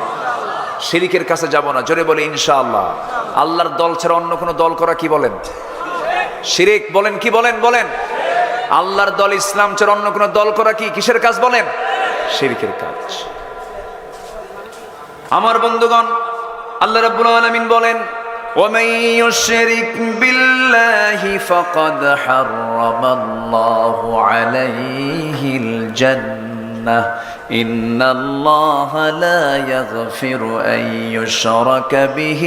শিরিকের কাছে যাব না, জোরে বলে ইনশাআল্লাহ। আল্লাহর দল ছাড়া অন্য কোনো দল করা কি বলেন? শিরিক। বলেন কি বলেন? বলেন। আল্লাহর দল ইসলাম ছাড়া অন্য কোনো দল করা কি কিসের কাজ বলেন? শিরকের কাজ। আমার বন্ধুগণ, আল্লাহ রাব্বুল আলামিন বলেন, وَمَن يُشْرِكْ بِاللَّهِ فَقَدْ حَرَّمَ اللَّهُ عَلَيْهِ الْجَنَّةَ إِنَّ اللَّهَ لَا يَغْفِرُ أَن يُشْرَكَ بِهِ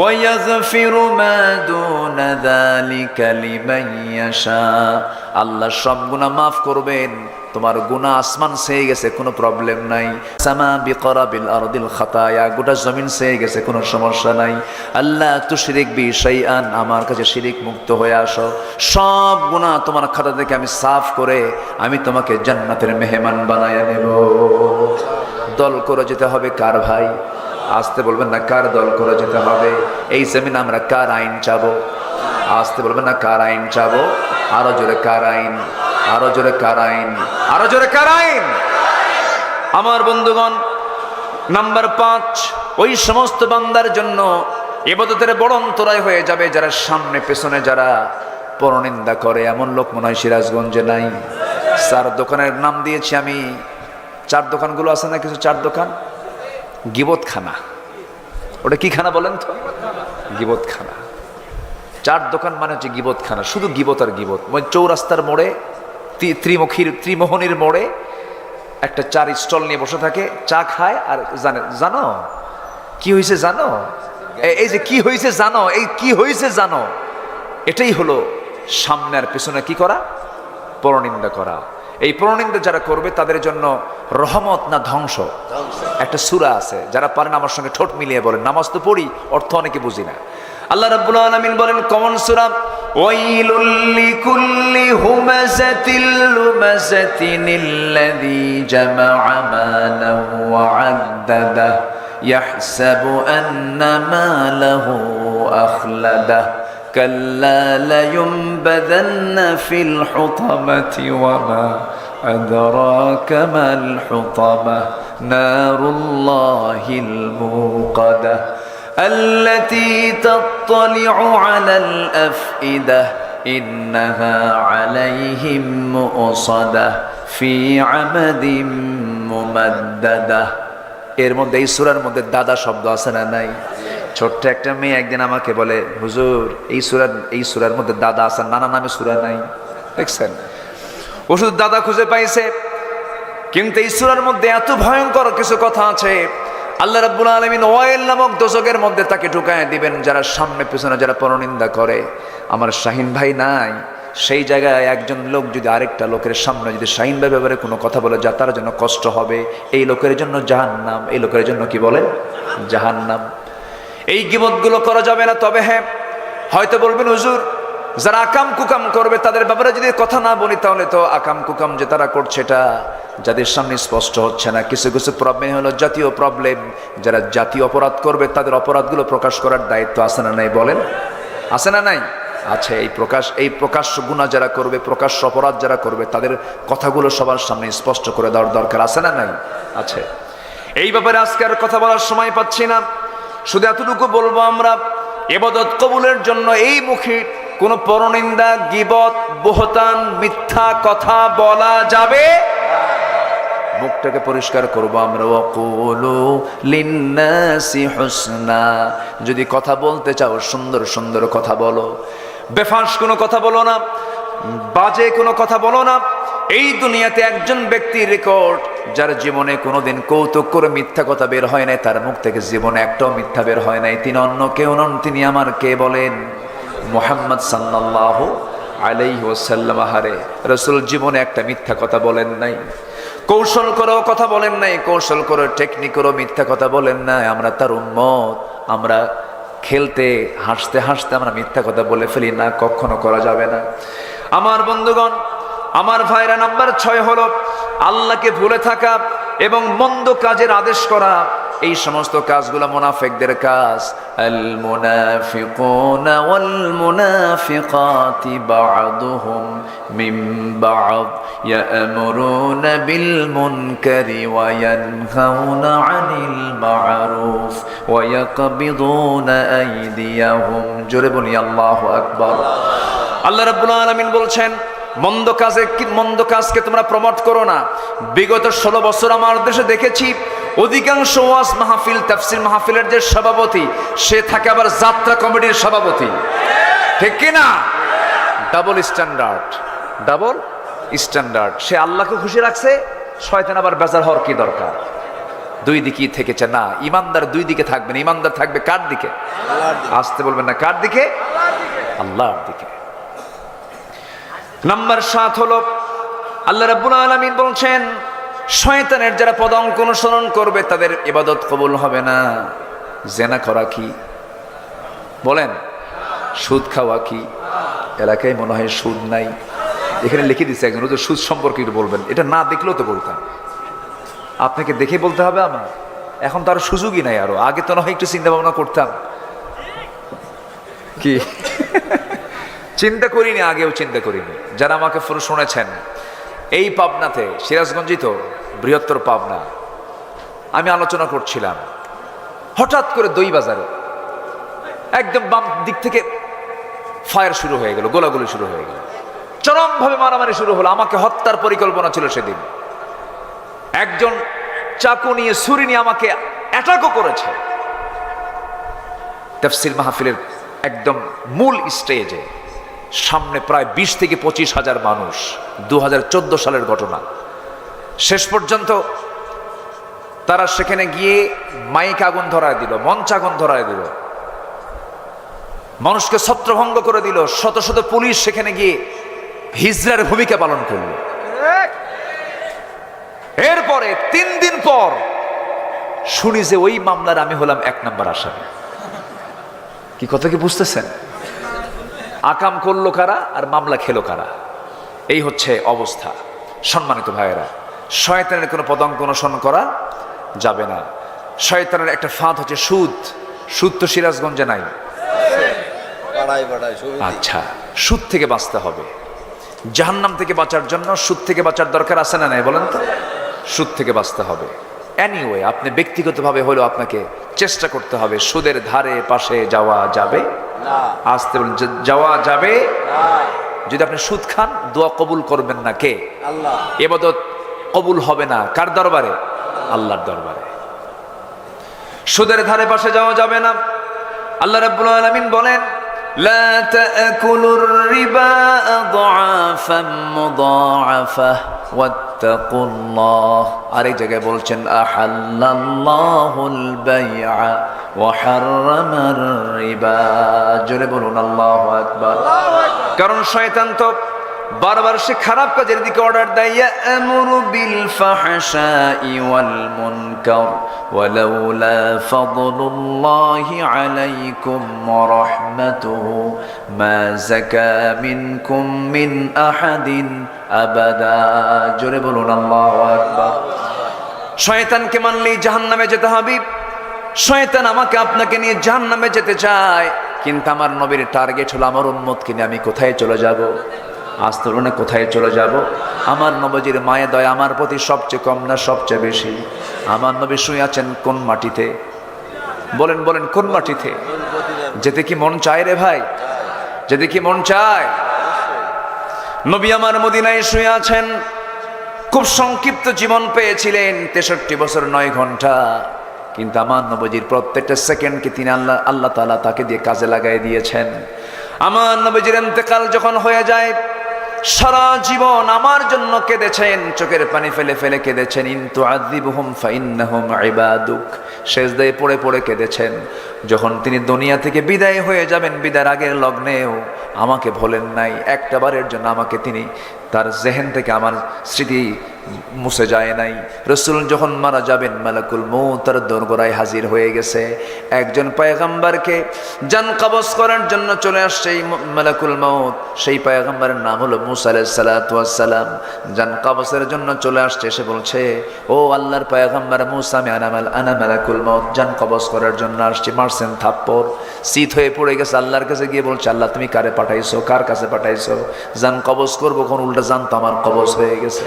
وَيَغْفِرُ مَا دُونَ ذَلِكَ لِمَن يَشَاءُ। আল্লাহ সব গুনাহ মাফ করবেন, তোমার গুনাহ আসমান ছেয়ে গেছে, কোনো প্রবলেম নাই। সামা বিকরাবিল আরদিল খাতায়া, গোটা জমিন ছেয়ে গেছে, কোনো সমস্যা নাই। আল্লাহ তুশরিক বি শাইআন, আমার কাছে শিরিক মুক্ত হয়ে আসো, সব গুনাহ তোমার খাতা থেকে আমি সাফ করে আমি তোমাকে জান্নাতের মেহমান বানায়া নেব। দল করে যেতে হবে কার ভাই? আসতে বলবেন না, কার দল করে যেতে হবে? এই জমিন আমরা কার আইন চাবো? আসতে বলবেন না, কার আইন চাবো? আরো জোরে কার আইন? আরো জোরে কার আইন? আরো জোরে কার আইন? আমার বন্ধুগণ, নাম্বার 5, ওই সমস্ত বান্দার জন্য ইবাদতের বড় অন্তরায় হয়ে যাবে যারা সামনে পেছনে যারা পরনিন্দা করে। এমন লোক মনে হয় সিরাজগঞ্জে নাই। 4 দোকানের নাম দিয়েছি আমি। 4 দোকানগুলো আছে না কিছু, 4 দোকান গিবত খানা। ওটা কি খানা বলেন তো? গিবত খানা। 4 দোকান মানে হচ্ছে গিবত খানা, শুধু গিবত আর গিবত। চৌরাস্তার মোড়ে, ত্রিমোহনীর মোড়ে একটা 4 স্টল নিয়ে বসে থাকে, চা খায় আর জানো কি হয়েছে জানো, এই যে কি হয়েছে জানো, এই কি হয়েছে জানো, এটাই হলো সামনে আর পেছনে কি করা? পরনিন্দা করা। এই পরনিন্দা যারা করবে তাদের জন্য রহমত না ধ্বংস? একটা সূরা আছে, যারা পারেন আমার সঙ্গে ঠোঁট মিলিয়ে বলেন। নামাজ তো পড়ি, অর্থ অনেকে বুঝি না। আল্লাহ রাব্বুল আলামিন বলেন, কমন সূরা, ওয়াইলুল লিকুল্লি হুমাযাতিল লুমাযাতিনিল্লাযী জামা'a মালাহু ওয়া 'আদ্দাদাহ ইয়াহসাবু আন্না মালাহু আখলাদাহ কাল্লা লায়ুনবাযান্না ফিল হুতামাতি ওয়া মা আদরাকা মাল হুতামাহ নারুল্লাহিল মুকাদাহ التي تطلع على الأفئدة إنها عليهم مؤصدة في عمد ممددة। এর মধ্যে এই সূরার মধ্যে দাদা শব্দ আছে না নাই? ছোট্ট একটা মেয়ে একদিন আমাকে বলে, হুজুর এই সূরার মধ্যে দাদা আছে, নানা নামে সূরা নাই। দেখছেন, ও শুধু দাদা খুঁজে পাইছে। কিন্তু এই সূরার মধ্যে এত ভয়ঙ্কর কিছু কথা আছে। আল্লাহ রাব্বুল আলামিন ওয়াইল নামক দোজখের মধ্যে তাকে ঢুকায় দিবেন, যারা সামনে পিছনে যারা পরনিন্দা করে। আমার শাহিন ভাই নাই, সেই জায়গায় একজন লোক যদি আরেকটা লোকের সামনে যদি শাহিন ভাই ব্যাপারে কোনো কথা বলে, যা তার জন্য কষ্ট হবে, এই লোকের জন্য জাহান্নাম, এই লোকের জন্য কি বলে জাহান্নাম। এই গীবতগুলো করা যাবে না। তবে হ্যাঁ, হয়তো বলবেন হুজুর, যারা আকাম কুকাম করবে তাদের ব্যাপারে যদি কথা না বলি, তাহলে তো আকাম কুকাম যে তারা করছে এটা যাদের সামনে স্পষ্ট হচ্ছে না। কিছু কিছু প্রবলেম হলো জাতীয় প্রবলেম। যারা জাতীয় অপরাধ করবে তাদের অপরাধগুলো প্রকাশ করার দায়িত্ব আছে না নাই বলেন? আছে না নাই? আছে। এই প্রকাশ্য গুনাহ যারা করবে, প্রকাশ্য অপরাধ যারা করবে, তাদের কথাগুলো সবার সামনে স্পষ্ট করে দেওয়ার দরকার আছে না নাই? আছে। এই ব্যাপারে আজকে আর কথা বলার সময় পাচ্ছি না। শুধু এতটুকু বলবো, আমরা ইবাদত কবুলের জন্য এই মুখে কোন পরনিন্দা, গীবত, বহতান, মিথ্যা কথা বলা যাবে। মুখটাকে পরিষ্কার করবো আমরা। ওয়াকুলু লিন্নাসি হুসনা, যদি কথা বলতে চাও সুন্দর সুন্দর কথা বলো, বেফাঁস কোনো কথা বলো না, বাজে কোনো কথা বলো না। এই দুনিয়াতে একজন ব্যক্তির রেকর্ড, যার জীবনে কোনোদিন কৌতুক করে মিথ্যা কথা বের হয় নাই, তার মুখ থেকে জীবনে একটাও মিথ্যা বের হয় নাই। তিনি অন্য কেউ নন, তিনি আমার কে বলেন? মুহাম্মদ সাল্লাল্লাহু আলাইহি ওয়াসাল্লাম। হারে রাসূল জীবনে একটা মিথ্যা কথা বলেন নাই, কৌশল করেও কথা বলেন নাই, কৌশল করে টেকনিক করেও মিথ্যা কথা বলেন নাই। আমরা তার উম্মত, আমরা খেলতে হাসতে হাসতে আমরা মিথ্যা কথা বলে ফেলি না, কখনো করা যাবে না। আমার বন্ধুগণ, আমার ভাইরা, নাম্বার 6 হলো আল্লাহকে ভুলে থাকা এবং মন্দ কাজের আদেশ করা। এই সমস্ত কাজগুলো মুনাফিকদের কাজ। আল মুনাফিকুনা ওয়াল মুনাফিকাতি বা'দুহুম মিন বা'দ ইয়া'মুরুনা বিল মুনকারি ওয়া ইয়ানহাউনা আনিল মা'রুফ ওয়া ইয়াকবিদুনা আইদিয়াহুম। জোরে বলি আল্লাহু আকবার। আল্লাহ রাব্বুল আলামিন বলছেন, মন্দ কাজকে তোমরা প্রমোট করো না। বিগত 16 বছর আমার দেশে দেখেছি, অধিকাংশ ওয়াজ মাহফিল, তাফসীর মাহফিলের যে সভাপতি, সে থাকে আবার যাত্রা কমিটির সভাপতি, ঠিক কি না? Double standard. সে আল্লাহকে খুশি রাখছে, শয়তান আবার বেজার হওয়ার কি দরকার? দুই দিকেই থেকেছে না। ইমানদার দুই দিকে থাকবে না। ইমানদার থাকবে কার দিকে? আসতে বলবেন না, কার দিকে? আল্লাহর দিকে। নাম্বার 7 হলো আল্লাহ রাব্বুল আলামিন বলছেন, শয়তানের যারা পদাঙ্ক অনুসরণ করবে তাদের ইবাদত কবুল হবে না। জেনা করা কি বলেন? সুদ খাওয়া কি? এলাকায় মনে হয় সুদ নাই, এখানে লিখে দিচ্ছে একজন, ওদের সুদ সম্পর্কে একটু বলবেন। এটা না দেখলেও তো বলতাম, আপনাকে দেখে বলতে হবে আমার। এখন তো আরো সুযোগই নাই, আরো আগে তো না হয় একটু চিন্তা ভাবনা করতাম। কি চিন্তা করিনি, আগেও চিন্তা করিনি। যারা আমাকে শুনেছেন, এই পাবনাতে, সিরাজগঞ্জই তো বৃহত্তর পাবনা, আমি আলোচনা করছিলাম, হঠাৎ করে দই বাজারে একদম বাম দিক থেকে ফায়ার শুরু হয়ে গেল, গোলাগুলি শুরু হয়ে গেল, চরমভাবে মারামারি শুরু হলো। আমাকে হত্যার পরিকল্পনা ছিল সেদিন। একজন চাকু নিয়ে, ছুরি নিয়ে আমাকে অ্যাটাকও করেছে। তাফসীর মাহফিলের একদম মূল স্টেজে, সামনে প্রায় 20 থেকে 25 হাজার মানুষ। 2014 সালের ঘটনা। শেষ পর্যন্ত তারা সেখানে গিয়ে মাইক আগুন ধরায় দিল, মঞ্চ আগুন ধরায় দিল, মানুষকে ছত্রভঙ্গ করে দিল। শত শত পুলিশ সেখানে গিয়ে হিজড়ার ভূমিকা পালন করল। এরপরে 3 দিন পর শুনি যে ওই মামলার আমি হলাম 1 নম্বর আসামি। কি কথা কি বুঝতেছেন? আকাম করলো কারা আর মামলা খেলো কারা? এই হচ্ছে অবস্থা। সম্মানিত ভাইয়েরা, শয়তানের কোনো পদাঙ্ক অনুসরণ করা যাবে না। শয়তানের একটা ফাঁদ হচ্ছে সুদ। সুদ তো সিরাজগঞ্জে নাই। আচ্ছা, সুদ থেকে বাঁচতে হবে। জাহান্নাম থেকে বাঁচার জন্য সুদ থেকে বাঁচার দরকার আছে না নাই বলেন তো? সুদ থেকে বাঁচতে হবে। এনিওয়ে, আপনি ব্যক্তিগতভাবে হলেও আপনাকে চেষ্টা করতে হবে। সুদের ধারে পাশে যাওয়া যাবে না। আসতে বলেন, যাওয়া যাবে না। যদি আপনি সুদ খান, দোয়া কবুল করবেন না কে? আল্লাহ। ইবাদত কবুল হবে না কার দরবারে? আল্লাহর দরবারে। সুদের ধারে পাশে যাওয়া যাবে না। আল্লাহ রাব্বুল আলামিন বলেন, লা তাকুলুর রিবা আযআফাম মুযাআফা ওয়াত্তাকুল্লাহ। আরেক জায়গায় বলছেন আহাল্লাল্লাহুল বাইআ ওয়া হাররামার রিবা। জোরে বলুন আল্লাহু আকবার। কারণ শয়তান তো বারবার সে খারাপ কাজের দিকে অর্ডার দেয়, ইয়ামুরু বিল ফাহশাই ওয়াল মুনকার ওয়ালাউলা ফাদলুল্লাহি আলাইকুম ওয়া রাহমাতুহু মা যাকা মিনকুম মিন আহাদিন আবাদা। জোরে বলুন আল্লাহু আকবার। শয়তানকে মানলেই জাহান্নামে যেতে হবে। শয়তান আমাকে আপনাকে নিয়ে জাহান্নামে যেতে চায়, কিন্তু আমার নবীর টার্গেট হলো আমার উম্মতকে নিয়ে আমি কোথায় চলে যাব। আজ তরুণে কোথায় চলে যাব? আমার নবীজির মায়া দয়া আমার প্রতি সবচেয়ে কম না সবচেয়ে বেশি? আমার নবী শুয়ে আছেন কোন মাটিতে? বলেন বলেন, কোন মাটিতে? যেতে কি মন চায় রে ভাই? যেতে কি মন চায়? নবী আমার মদিনায় শুয়ে আছেন। খুব সংক্ষিপ্ত জীবন পেয়েছিলেন, 63 বছর 9 ঘন্টা। কিন্তু আমার নবীজির প্রত্যেকটা সেকেন্ডকে তিনি আল্লাহ তাআলা তাকে দিয়ে কাজে লাগাই দিয়েছেন। আমার নবীজির ইন্তেকাল যখন হয়ে যায়, সারা জীবন আমার জন্য কেঁদেছেন, চোখের পানি ফেলে ফেলে কেঁদেছেন। ইন তুআযিবহুম ফাইন্নাহুম ইবাদুক। সেজদায় পড়ে পড়ে কেঁদেছেন। যখন তিনি দুনিয়া থেকে বিদায় হয়ে যাবেন, বিদায়ের আগের লগ্নেও আমাকে ভোলেন নাই। একটা বারের জন্য আমাকে তিনি তার জেহেন থেকে আমার স্মৃতি মুছে যায় নাই। রাসূল যখন মারা যাবেন, মালাকুল মউত তার দরগোড়ায় হাজির হয়ে গেছে। একজন পয়গম্বরকে জান কবজ করার জন্য চলে আসছে এই মালাকুল মউত। সেই পয়গম্বরের নাম হলো মুসা আলাইহিস সালাতু ওয়াস সালাম। জান কবজের জন্য চলে আসছে, এসে বলছে, ও আল্লাহর পয়গম্বর মুসা, আমি আনা মালাকুল মউত, জান কবজ করার জন্য আসছি। মারছেন থাপ্পড়, শীত হয়ে পড়ে গেছে। আল্লাহর কাছে গিয়ে বলছে, আল্লাহ তুমি কারে পাঠাইছো? কার কাছে পাঠাইছো? জান কবজ করবো, কোন উল্টা জান তো আমার কবজ হয়ে গেছে।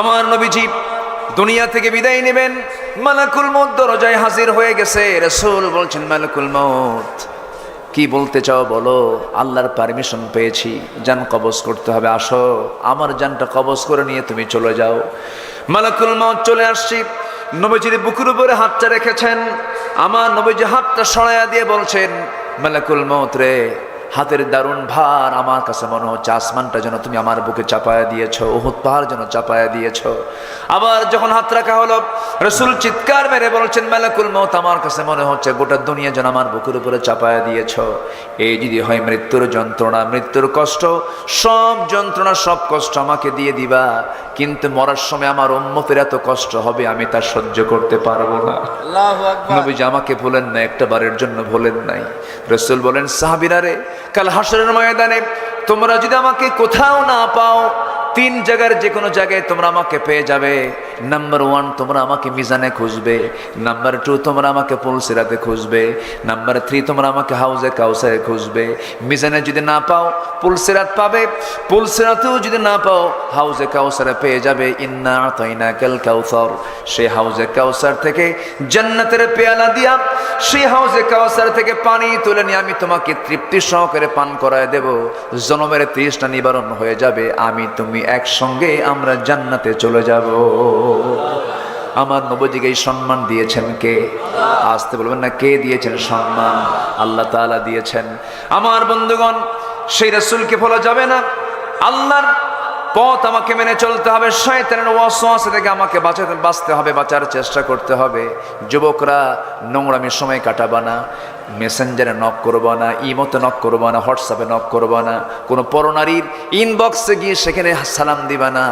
আমার নবীজি দুনিয়া থেকে বিদায় নেবেন, মালাকুল মউত দরজায় হাজির হয়ে গেছে। রাসূল বলছেন, মালাকুল মউত কি বলতে চাও বলো? আল্লাহর পারমিশন পেয়েছি, জান কবজ করতে হবে, আসো আমার জানটা কবজ করে নিয়ে তুমি চলে যাও। মালাকুল মউত চলে আসছি, নবীজির বুকের উপরে হাতটা রেখেছেন। আমার নবীজি হাতটা সরাইয়া দিয়ে বলছেন, মালাকুল মউত রে, হাতের দারুণ ভার, আমার কাছে মনে হচ্ছে আসমানটা যেন তুমি আমার বুকে চাপায়া দিয়েছো, উহুদ পাহাড় যেন চাপায়া দিয়েছো। আবার যখন হাত রাখা হলো, রাসূল চিৎকার মেরে বলছেন, মালাকুল মউত আমার কাছে মনে হচ্ছে গোটা দুনিয়া যেন আমার বুকের উপরে চাপায়া দিয়েছো। এই যদি হয় মৃত্যুর যন্ত্রণা, মৃত্যুর কষ্ট, সব যন্ত্রণা সব কষ্ট আমাকে দিয়ে দিবা, কিন্তু মরার সময় আমার উম্মতের এত কষ্ট হবে আমি তা সহ্য করতে পারবো না। আল্লাহু আকবার। নবীজি আমাকে ভুলেন না, একটা বারের জন্য ভুলেন নাই। রাসূল বলেন, সাহাবীরা রে, কাল হাসরের ময়দানে তোমরা যদি আমাকে কোথাও না পাও, 3 জায়গার যে কোনো জায়গায় তোমরা আমাকে পেয়ে যাবে। নাম্বার 1 তোমরা আমাকে মিজানে খুঁজবে, নাম্বার 2 তোমরা আমাকে পুলসিরাতে খুঁজবে, নাম্বার 3 তোমরা আমাকে হাউজে কাউসারে খুঁজবে। মিজানে যদি না পাও পুলসিরাত পাবে, পুলসিরাতেও যদি না পাও হাউজে কাউসারে পেয়ে যাবে। ইন্না আতাইনাকাল কাউসার, সেই হাউজে কাউসার থেকে জান্নাতের পেয়ালা দিয়া, সেই হাউজে কাউসার থেকে পানি তুলে নিয়ে আমি তোমাকে তৃপ্তি সহকারে পান করায় দেব। জনমের তৃষ্ণা নিবারণ হয়ে যাবে, আমি তুমি একসঙ্গে আমরা জান্নাতে চলে যাব। আমার নবীজিকে এই সম্মান দিয়েছেন কে? আসতে বলবেন না, কে দিয়েছেন সম্মান? আল্লাহ তাআলা দিয়েছেন। আমার বন্ধুগণ, সেই রাসূলকে ভোলা যাবে না। আল্লাহর পথ আমাকে মেনে চলতে হবে, শয়তানের ওয়াসওয়াসা থেকে আমাকে বাঁচতে হবে, বাঁচার চেষ্টা করতে হবে। যুবকরা নোংরামির সময় কাটাবা না, মেসেঞ্জারে নক করবা না, ইমোতে নক করবা না, হোয়াটসঅ্যাপে নক করবা না, কোনো পরনারীর ইনবক্সে গিয়ে সেখানে সালাম দিবা না।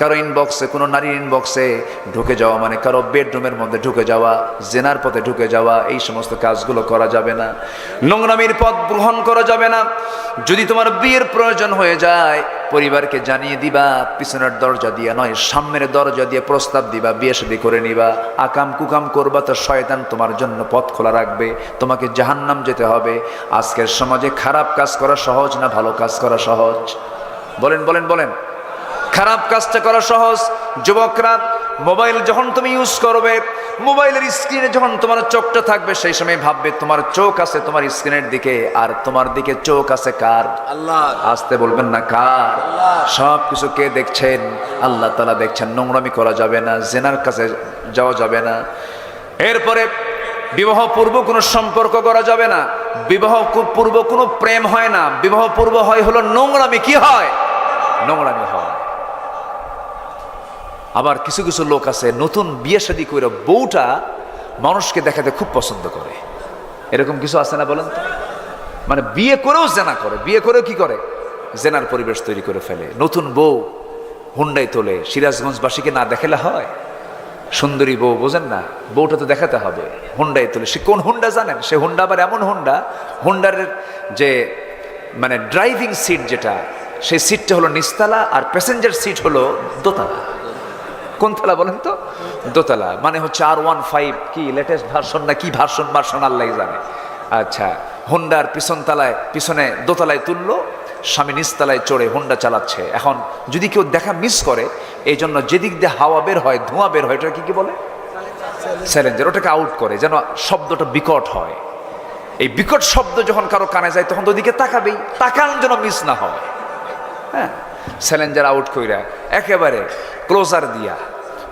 কারো ইনবক্সে, কোনো নারীর ইনবক্সে ঢুকে যাওয়া মানে কারো বেডরুমের মধ্যে ঢুকে যাওয়া, জেনার পথে ঢুকে যাওয়া, এই সমস্ত কাজগুলো করা যাবে না। নোংরামির পথ গ্রহণ করা যাবে না। যদি তোমার বিয়ের প্রয়োজন হয়ে যায়, পরিবারকে জানিয়ে দিবা, পিছনের দরজা দিয়ে নয়, সামনের দরজা দিয়ে প্রস্তাব দিবা, বিয়ে শাদী করে নিবা। আকাম কুকাম করবা তো শয়তান তোমার জন্য পথ খোলা রাখবে, তোমাকে জাহান্নাম যেতে হবে। আজকের সমাজে খারাপ কাজ করা সহজ না ভালো কাজ করা সহজ? বলেন বলেন বলেন। খারাপ কাজটা করা সহজ। যুবকরা, মোবাইল যখন তুমি ইউজ করবে, মোবাইলের স্ক্রিনে যখন তোমার চোখটা থাকবে, সেই সময় ভাববে তোমার চোখ আছে তোমার স্ক্রিনের দিকে, আর তোমার দিকে চোখ আছে কার? আল্লাহ। আসতে বলবেন না, কার? সব কিছু কে দেখছেন? আল্লাহ তাআলা দেখছেন। নোংরামি করা যাবে না, জেনার কাছে যাওয়া যাবে না। এরপরে বিবাহ পূর্ব কোনো সম্পর্ক করা যাবে না, বিবাহ পূর্ব কোনো প্রেম হয় না, বিবাহ পূর্ব হয় হলো নোংরামি। কি হয়? নোংরামি হয়। আবার কিছু কিছু লোক আছে নতুন বিয়ে শাদী করে বউটা মানুষকে দেখাতে খুব পছন্দ করে, এরকম কিছু আছে না বলেন তো? মানে বিয়ে করেও জেনা করে, বিয়ে করেও কি করে, জেনার পরিবেশ তৈরি করে ফেলে। নতুন বউ হুন্ডাই তোলে, সিরাজগঞ্জবাসীকে না দেখালে হয়? সুন্দরী বউ বোঝেন না, বউটা তো দেখাতে হবে, হুন্ডাই তোলে। সে কোন হুন্ডা জানেন? সে হুন্ডা আবার এমন হুন্ডা, হুন্ডার যে মানে ড্রাইভিং সিট যেটা, সেই সিটটা হলো নিচতলা আর প্যাসেঞ্জার সিট হলো দোতলা। কোন তলা বলেন তো? দোতলা। মানে হচ্ছে R15 কি লেটেস্ট ভার্সন না কি ভার্সন আল্লাহ জানে। আচ্ছা, হুন্ডার পিছনে দোতলায় তুললো, স্বামী নিচতলায় চড়ে হুন্ডা চালাচ্ছে। এখন যদি কেউ দেখা মিস করে, এই জন্য যেদিক দিয়ে হাওয়া বের হয়, ধোঁয়া বের হয়, ওটা কি বলে? স্যালেঞ্জার। ওটাকে আউট করে যেন শব্দটা বিকট হয়। এই বিকট শব্দ যখন কারো কানে যায় তখন তো ওদিকে তাকাবেই, তাকান যেন মিস না হয়। হ্যাঁ, স্যালেঞ্জার আউট কইরা একেবারে ক্লোজার দিয়া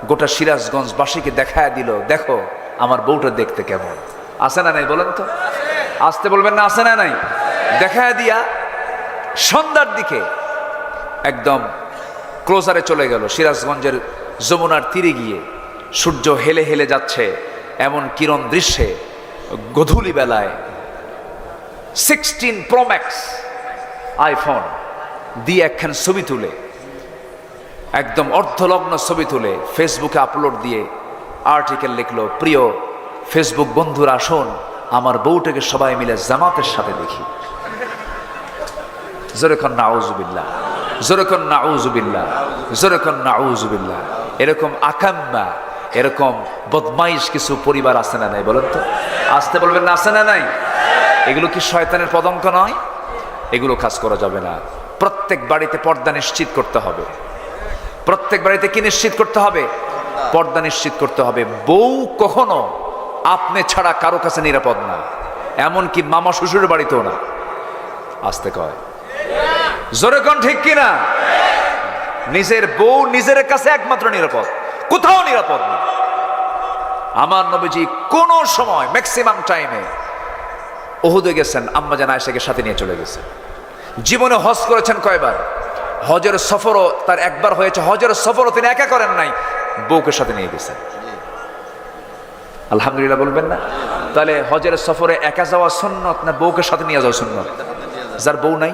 গোটা সিরাজগঞ্জবাসীকে দেখায় দিল, দেখো আমার বউটা দেখতে কেমন। আছে না নাই বলেন তো? আসতে বলবেন না, আছে না নাই? দেখায় দিয়া সন্ধ্যার দিকে একদম ক্লোজারে চলে গেল। সিরাজগঞ্জের যমুনার তীরে গিয়ে সূর্য হেলে হেলে যাচ্ছে এমন কিরণ দৃশ্যে গধূলি বেলায় 16 Pro Max আইফোন দিয়ে একখান ছবি তুলে, একদম অর্ধলগ্ন ছবি তুলে ফেসবুকে আপলোড দিয়ে আর্টিকেল লিখলো, প্রিয় ফেসবুক বন্ধুরা আসুন আমার বউটাকে সবাই মিলে জামাতের সাথে দেখি। জোরেখন নাউজুবিল্লাহ, জোরেখন নাউজুবিল্লাহ, জোরেখন নাউজুবিল্লাহ। এরকম আকাম্মা, এরকম বদমাইশ কিছু পরিবার আছে না নাই বলেন তো? আসতে বলবেন না, আছে না নাই? এগুলো কি শয়তানের পদঙ্ক নয়? এগুলো কাজ করা যাবে না। প্রত্যেক বাড়িতে পর্দা নিশ্চিত করতে হবে। প্রত্যেক বাড়িতে কি নিশ্চিত করতে হবে? পর্দা নিশ্চিত করতে হবে। বউ কখনো আপনি ছাড়া কারো কাছে নিরাপদ না, এমনকি মামা শ্বশুরের বাড়িতেও না। আসতে কয়, জোরে কোন ঠিক কিনা? নিজের বউ নিজের কাছে একমাত্র নিরাপদ, কোথাও নিরাপদ না। আমার নবীজি কোন সময় ম্যাক্সিমাম টাইমে উহুদে গেছেন, আম্মা জান আয়েশাকে সাথে নিয়ে চলে গেছে। জীবনে হজ করেছেন কয়বার? হজের সফরও তার একবার হয়েছে। হজের সফরও তিনি একা করেন নাই, বউকে সাথে নিয়ে গেছেন। আলহামদুলিল্লাহ বলবেন না? তাহলে হজের সফরে একা যাওয়া সুন্নত না বউকে সাথে নিয়ে যাওয়া সুন্নত? যার বউ নাই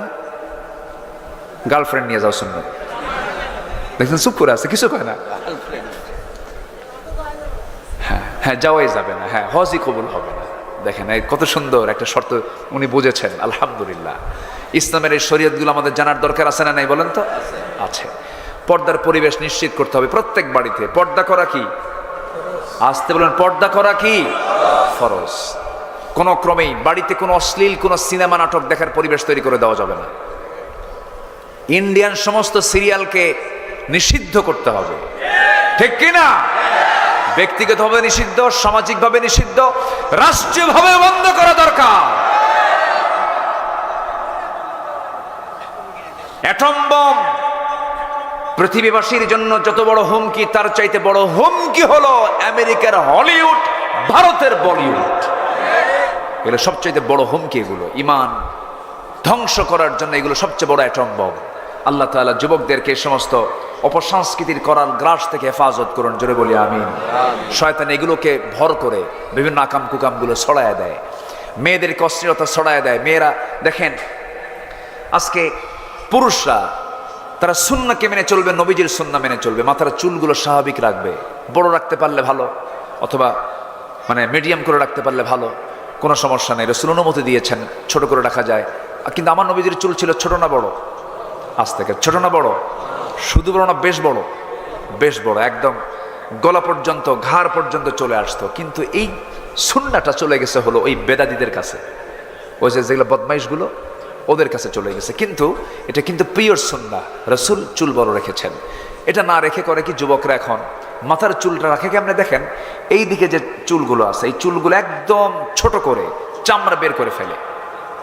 গার্লফ্রেন্ড নিয়ে যাওয়া সুন্নত। দেখছেন চুপ করে আছে, কিছু কয় না। হ্যাঁ হ্যাঁ, যাওয়াই যাবে না। হ্যাঁ, হজই কবুল হবে না। দেখেন কত সুন্দর একটা শর্ত উনি বুঝেছেন। আলহামদুলিল্লাহ। ইসলামের এই শরীয়তগুলো আমাদের জানার দরকার আছে না নাই বলেন তো? আছে। পর্দার পরিবেশ নিশ্চিত করতে হবে প্রত্যেক বাড়িতে। পর্দা করা কি? আসতে বলেন, পর্দা করা কি? ফরজ। কোনো ক্রমেই বাড়িতে কোনো অশ্লীল কোনো সিনেমা নাটক দেখার পরিবেশ তৈরি করে দেওয়া যাবে না। ইন্ডিয়ান সমস্ত সিরিয়ালকে নিষিদ্ধ করতে হবে, ঠিক কিনা? ব্যক্তিগতভাবে নিষিদ্ধ, সামাজিকভাবে নিষিদ্ধ, রাষ্ট্রীয়ভাবে বন্ধ করা দরকার। অ্যাটম বম পৃথিবীবাসীর জন্য যত বড় হুমকি, তার চাইতে বড় হুমকি হলো আমেরিকার হলিউড, ভারতের বলিউড। এগুলো সবচাইতে বড় হুমকি। এগুলো ইমান ধ্বংস করার জন্য এগুলো সবচেয়ে বড় অ্যাটম বম। আল্লাহ তাআলা যুবকদেরকে এই সমস্ত অপসংস্কৃতির করাল গ্রাস থেকে হেফাজত করুন, জোরে বলি আমিন। শয়তান এগুলোকে ভর করে বিভিন্ন আকাম কুকামগুলো ছড়ায় দেয়, মেয়েদেরকে অশ্লীলতা ছড়ায় দেয়। মেয়েরা দেখেন আজকে পুরুষরা তারা সুন্নাহকে মেনে চলবে, নবীজির সুন্নাহ মেনে চলবে, মাথার চুলগুলো স্বাভাবিক রাখবে, বড় রাখতে পারলে ভালো, অথবা মানে মিডিয়াম করে রাখতে পারলে ভালো, কোনো সমস্যা নেই। রাসূল অনুমতি দিয়েছেন ছোট করে রাখা যায়। কিন্তু আমার নবীজির চুল ছিল ছোট না বড়? আজ থেকে ছোট না বড়? শুধু বড় না বেশ বড়? বেশ বড়, একদম গলা পর্যন্ত ঘাড় পর্যন্ত চলে আসতো। কিন্তু এই সুন্নাহটা চলে গেছে হলো ওই বেদাতীদের কাছে, ওই যে যেগুলো বদমাইশগুলো ওদের কাছে চলে গেছে। কিন্তু এটা কিন্তু পিওর সুন্নাহ, রাসূল চুল বড় রেখেছেন। এটা না রেখে করে কি যুবকরা এখন মাথার চুলটা রাখে কেমনে? দেখেন এই দিকে যে চুলগুলো আছে, এই চুলগুলো একদম ছোট করে চামড়া বের করে ফেলে।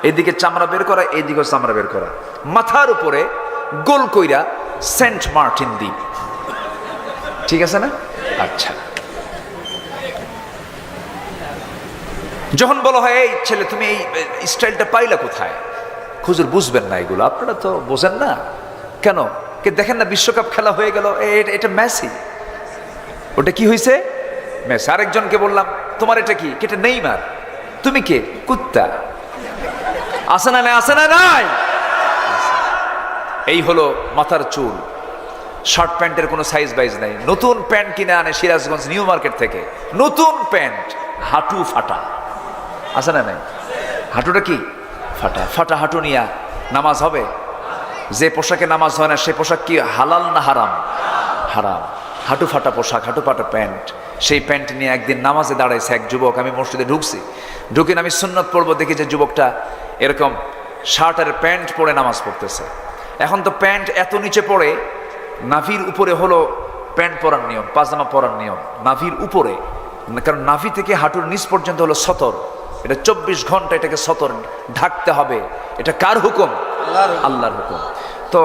এইদিকে চামড়া বের করা, এইদিকে চামড়া বের করা, মাথার উপরে গোল কইরা সেন্ট মার্টিন দ্বীপ। ঠিক আছে না? আচ্ছা, যখন বলা হয় এই ছেলে তুমি এই স্টাইলটা পাইলা কোথায়, হুজুর বুঝবেন না এগুলো, আপনারা তো বোঝেন না কেন? কে দেখেন না বিশ্বকাপ খেলা হয়ে গেল, এটা মেসি, ওটা কি হয়েছে? মেস। আরেকজনকে বললাম তোমার এটা কি? এটা নেইমার। তুমি কে? কুত্তা। আছে না নাই? আছে না নাই? এই হলো মাথার চুল। শার্ট প্যান্টের কোনো সাইজ বাইজ নাই। নতুন প্যান্ট কিনে আনে সিরাজগঞ্জ নিউ মার্কেট থেকে, নতুন প্যান্ট, হাঁটু ফাটা। আছে না নাই? হাঁটুটা কি ফাটা? ফাটা হাঁটু নিয়া নামাজ হবে? যে পোশাকে নামাজ হয় না সে পোশাক কি হালাল না হারাম? হারাম। হাঁটু ফাটা পোশাক, হাঁটু ফাটা প্যান্ট, সেই প্যান্ট নিয়ে একদিন নামাজে দাঁড়াইছে এক যুবক। আমি মসজিদে ঢুকছি, ঢুকিন আমি সুন্নত পড়বো, দেখি যে যুবকটা এরকম শার্ট আর প্যান্ট পরে নামাজ পড়তেছে। এখন তো প্যান্ট এত নিচে পড়ে, নাভির উপরে হলো প্যান্ট পরার নিয়ম, পাজামা পরার নিয়ম নাভির উপরে, কারণ নাভি থেকে হাঁটুর নিচ পর্যন্ত হলো সতর। এটা 24 ঘন্টা এটাকে সতর ঢাকতে হবে। এটা কার হুকুম? আল্লাহর হুকুম। তো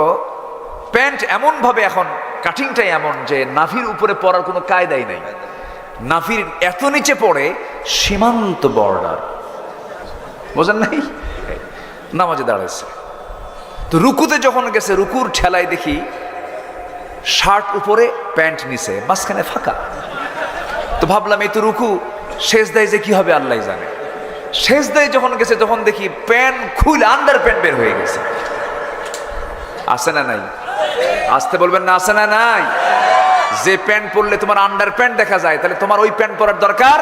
প্যান্ট এমন ভাবে এখন কাটিংটাই এমন যে নাভির উপরে পরার কোনো কায়দাই নাই। নাভির এত নিচে পড়ে সীমান্ত বর্ডার, বোঝেন নাই? নামাজে দাঁড়াইছে, তো রুকুতে যখন গেছে রুকুর ঠেলায় দেখি শার্ট উপরে প্যান্ট নিচে, মাঝখানে ফাঁকা। তো ভাবলাম এই তো রুকু, শেষ দেয় যে কি হবে আল্লাহ জানে। শেষ দেয় যখন গেছে তখন দেখি প্যান্ট খুলে আন্ডার প্যান্ট বের হয়ে গেছে। আছে না নাই? আসতে বলবেন না আছে না নাই? যে প্যান্ট পরলে তোমার আন্ডার প্যান্ট দেখা যায়, তাহলে তোমার ওই প্যান্ট পরার দরকার।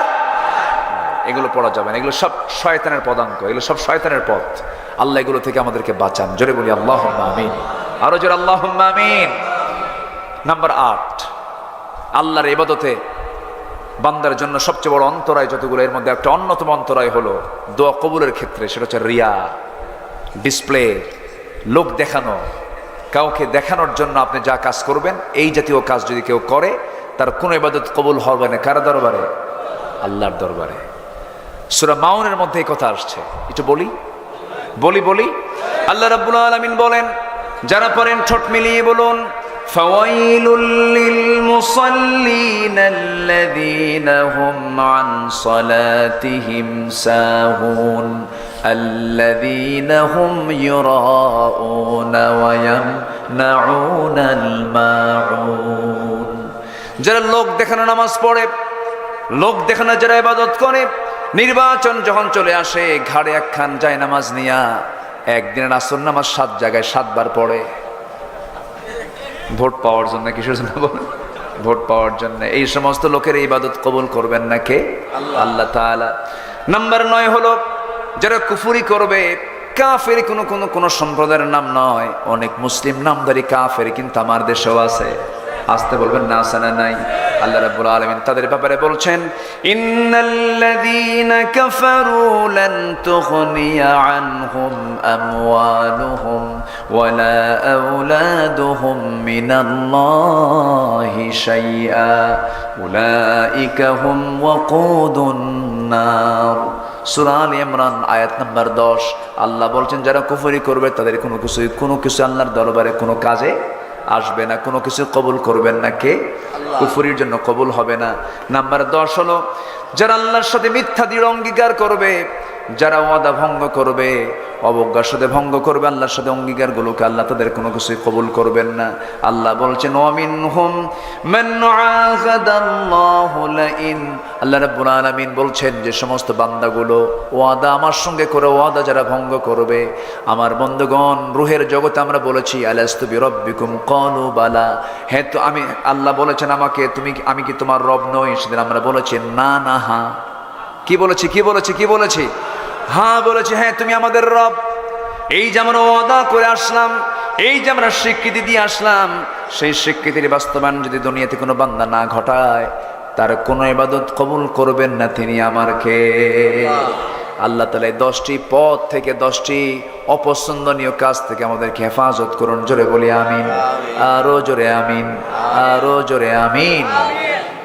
এগুলো পরা যাবে না, এগুলো সব শয়তানের পদাঙ্ক, এগুলো সব শয়তানের পথ। আল্লাহ এগুলো থেকে আমাদেরকে বাঁচান। জোরে বলি আল্লাহুম্মা আমিন, আরো জোরে আল্লাহুম্মা আমিন। নাম্বার 8, আল্লাহর ইবাদতে বান্দার জন্য সবচেয়ে বড় অন্তরায় যতগুলো, এর মধ্যে একটা অন্যতম অন্তরায় হলো দোয়া কবুলের ক্ষেত্রে, সেটা হচ্ছে রিয়া, ডিসপ্লে, লোক দেখানো। কাউকে দেখানোর জন্য আপনি যা কাজ করবেন, এই জাতীয় কাজ যদি কেউ করে, তার কোনো ইবাদত কবুল হবে না। কার দরবারে? আল্লাহর দরবারে। সূরা মাউনের মধ্যে এই কথা আসছে, একটু বলি। আল্লাহ রাব্বুল আলামিন বলেন, যারা পড়েন ঠোঁট মিলিয়ে বলুন, ফাওয়াইলুল লিল মুসাল্লিন আল্লাযীনা হুম আন সালাতিহিম সাহুন আল্লাযীনা হুম ইউরাউনা ওয়া ইয়ামনাউনাল মাউন। যারা লোক দেখানো নামাজ পড়ে, লোক দেখানো যারা ইবাদত করে, নির্বাচন যখন চলে আসে ঘাড়ে একখান যায় নামাজ নিয়া একদিনের আসর নামাজ 7 জায়গায় 7 বার পড়ে, ভোট পাওয়ার জন্য। কিসের জন্য বলেন? ভোট পাওয়ার জন্য। এই সমস্ত লোকের ইবাদত কবুল করবেন না কে? আল্লাহ তাআলা। নাম্বার 9 হলো যারা কুফরি করবে। কাফের কোনো সম্প্রদায়ের নাম নয়, অনেক মুসলিম নামধারী কাফের কিন্তু আমার দেশেও আছে। আসতে বলবেন না আছে না নাই? আল্লাহ রাব্বুল আলামিন তাদের ব্যাপারে বলছেন, ইন্নাল্লাযীনা কাফারু লান তুগনিয়া আনহুম আমওয়ালুহুম ওয়ালা আওলাদুহুম মিনাল্লাহি শাইআ উলাইকা হুম ওয়াকুদুন নার। সূরা আল ইমরান আয়াত নাম্বার 10। আল্লাহ বলছেন যারা কুফরি করবে তাদের কোনো কিছু আল্লাহর দরবারে কোনো কাজে আসবে না, কোনো কিছু কবুল করবেন না কে? কুফরির জন্য কবুল হবে না। নাম্বার 10 হলো যারা আল্লাহর সাথে মিথ্যা দৃঢ় অঙ্গীকার করবে, যারা ওয়াদা ভঙ্গ করবে, অবজ্ঞার সাথে ভঙ্গ করবে আল্লাহর সাথে অঙ্গীকারগুলোকে, আল্লাহ তাদের কোনো কিছুই কবুল করবেন না। আল্লাহ বলছেন ওয়ামিনহুম মান আহাদাল্লাহু লাইন। আল্লাহ রাব্বুল আলামিন বলছেন যে সমস্ত বান্দাগুলো ওয়াদা আমার সঙ্গে করে ওয়াদা যারা ভঙ্গ করবে, আমার বন্ধুগণ রূহের জগতে আমরা বলেছি আলাস্তু বিরাব্বিকুম ক্বালু বালা, হ্যাঁ তো আমি, আল্লাহ বলেছেন আমাকে আমি কি তোমার রব নই? সেদিন আমরা বলেছি না না হ্যাঁ। কি বলেছি? হ্যাঁ বলেছি, হ্যাঁ তুমি আমাদের রব। এই যে আমরা ওয়াদা করে আসলাম, এই যে আমরা স্বীকৃতি দিয়ে আসলাম, সেই স্বীকৃতির বাস্তবায়ন যদি দুনিয়াতে কোনো বান্দা না ঘটায়, তার কোনো ইবাদত কবুল করবেন না তিনি আমার কে? আল্লাহ তাআলা 10টি পথ থেকে 10টি অপছন্দনীয় কাজ থেকে আমাদেরকে হেফাজত করুন। জোরে বলি আমিন, আরো জোরে আমিন, আরো জোরে আমিন।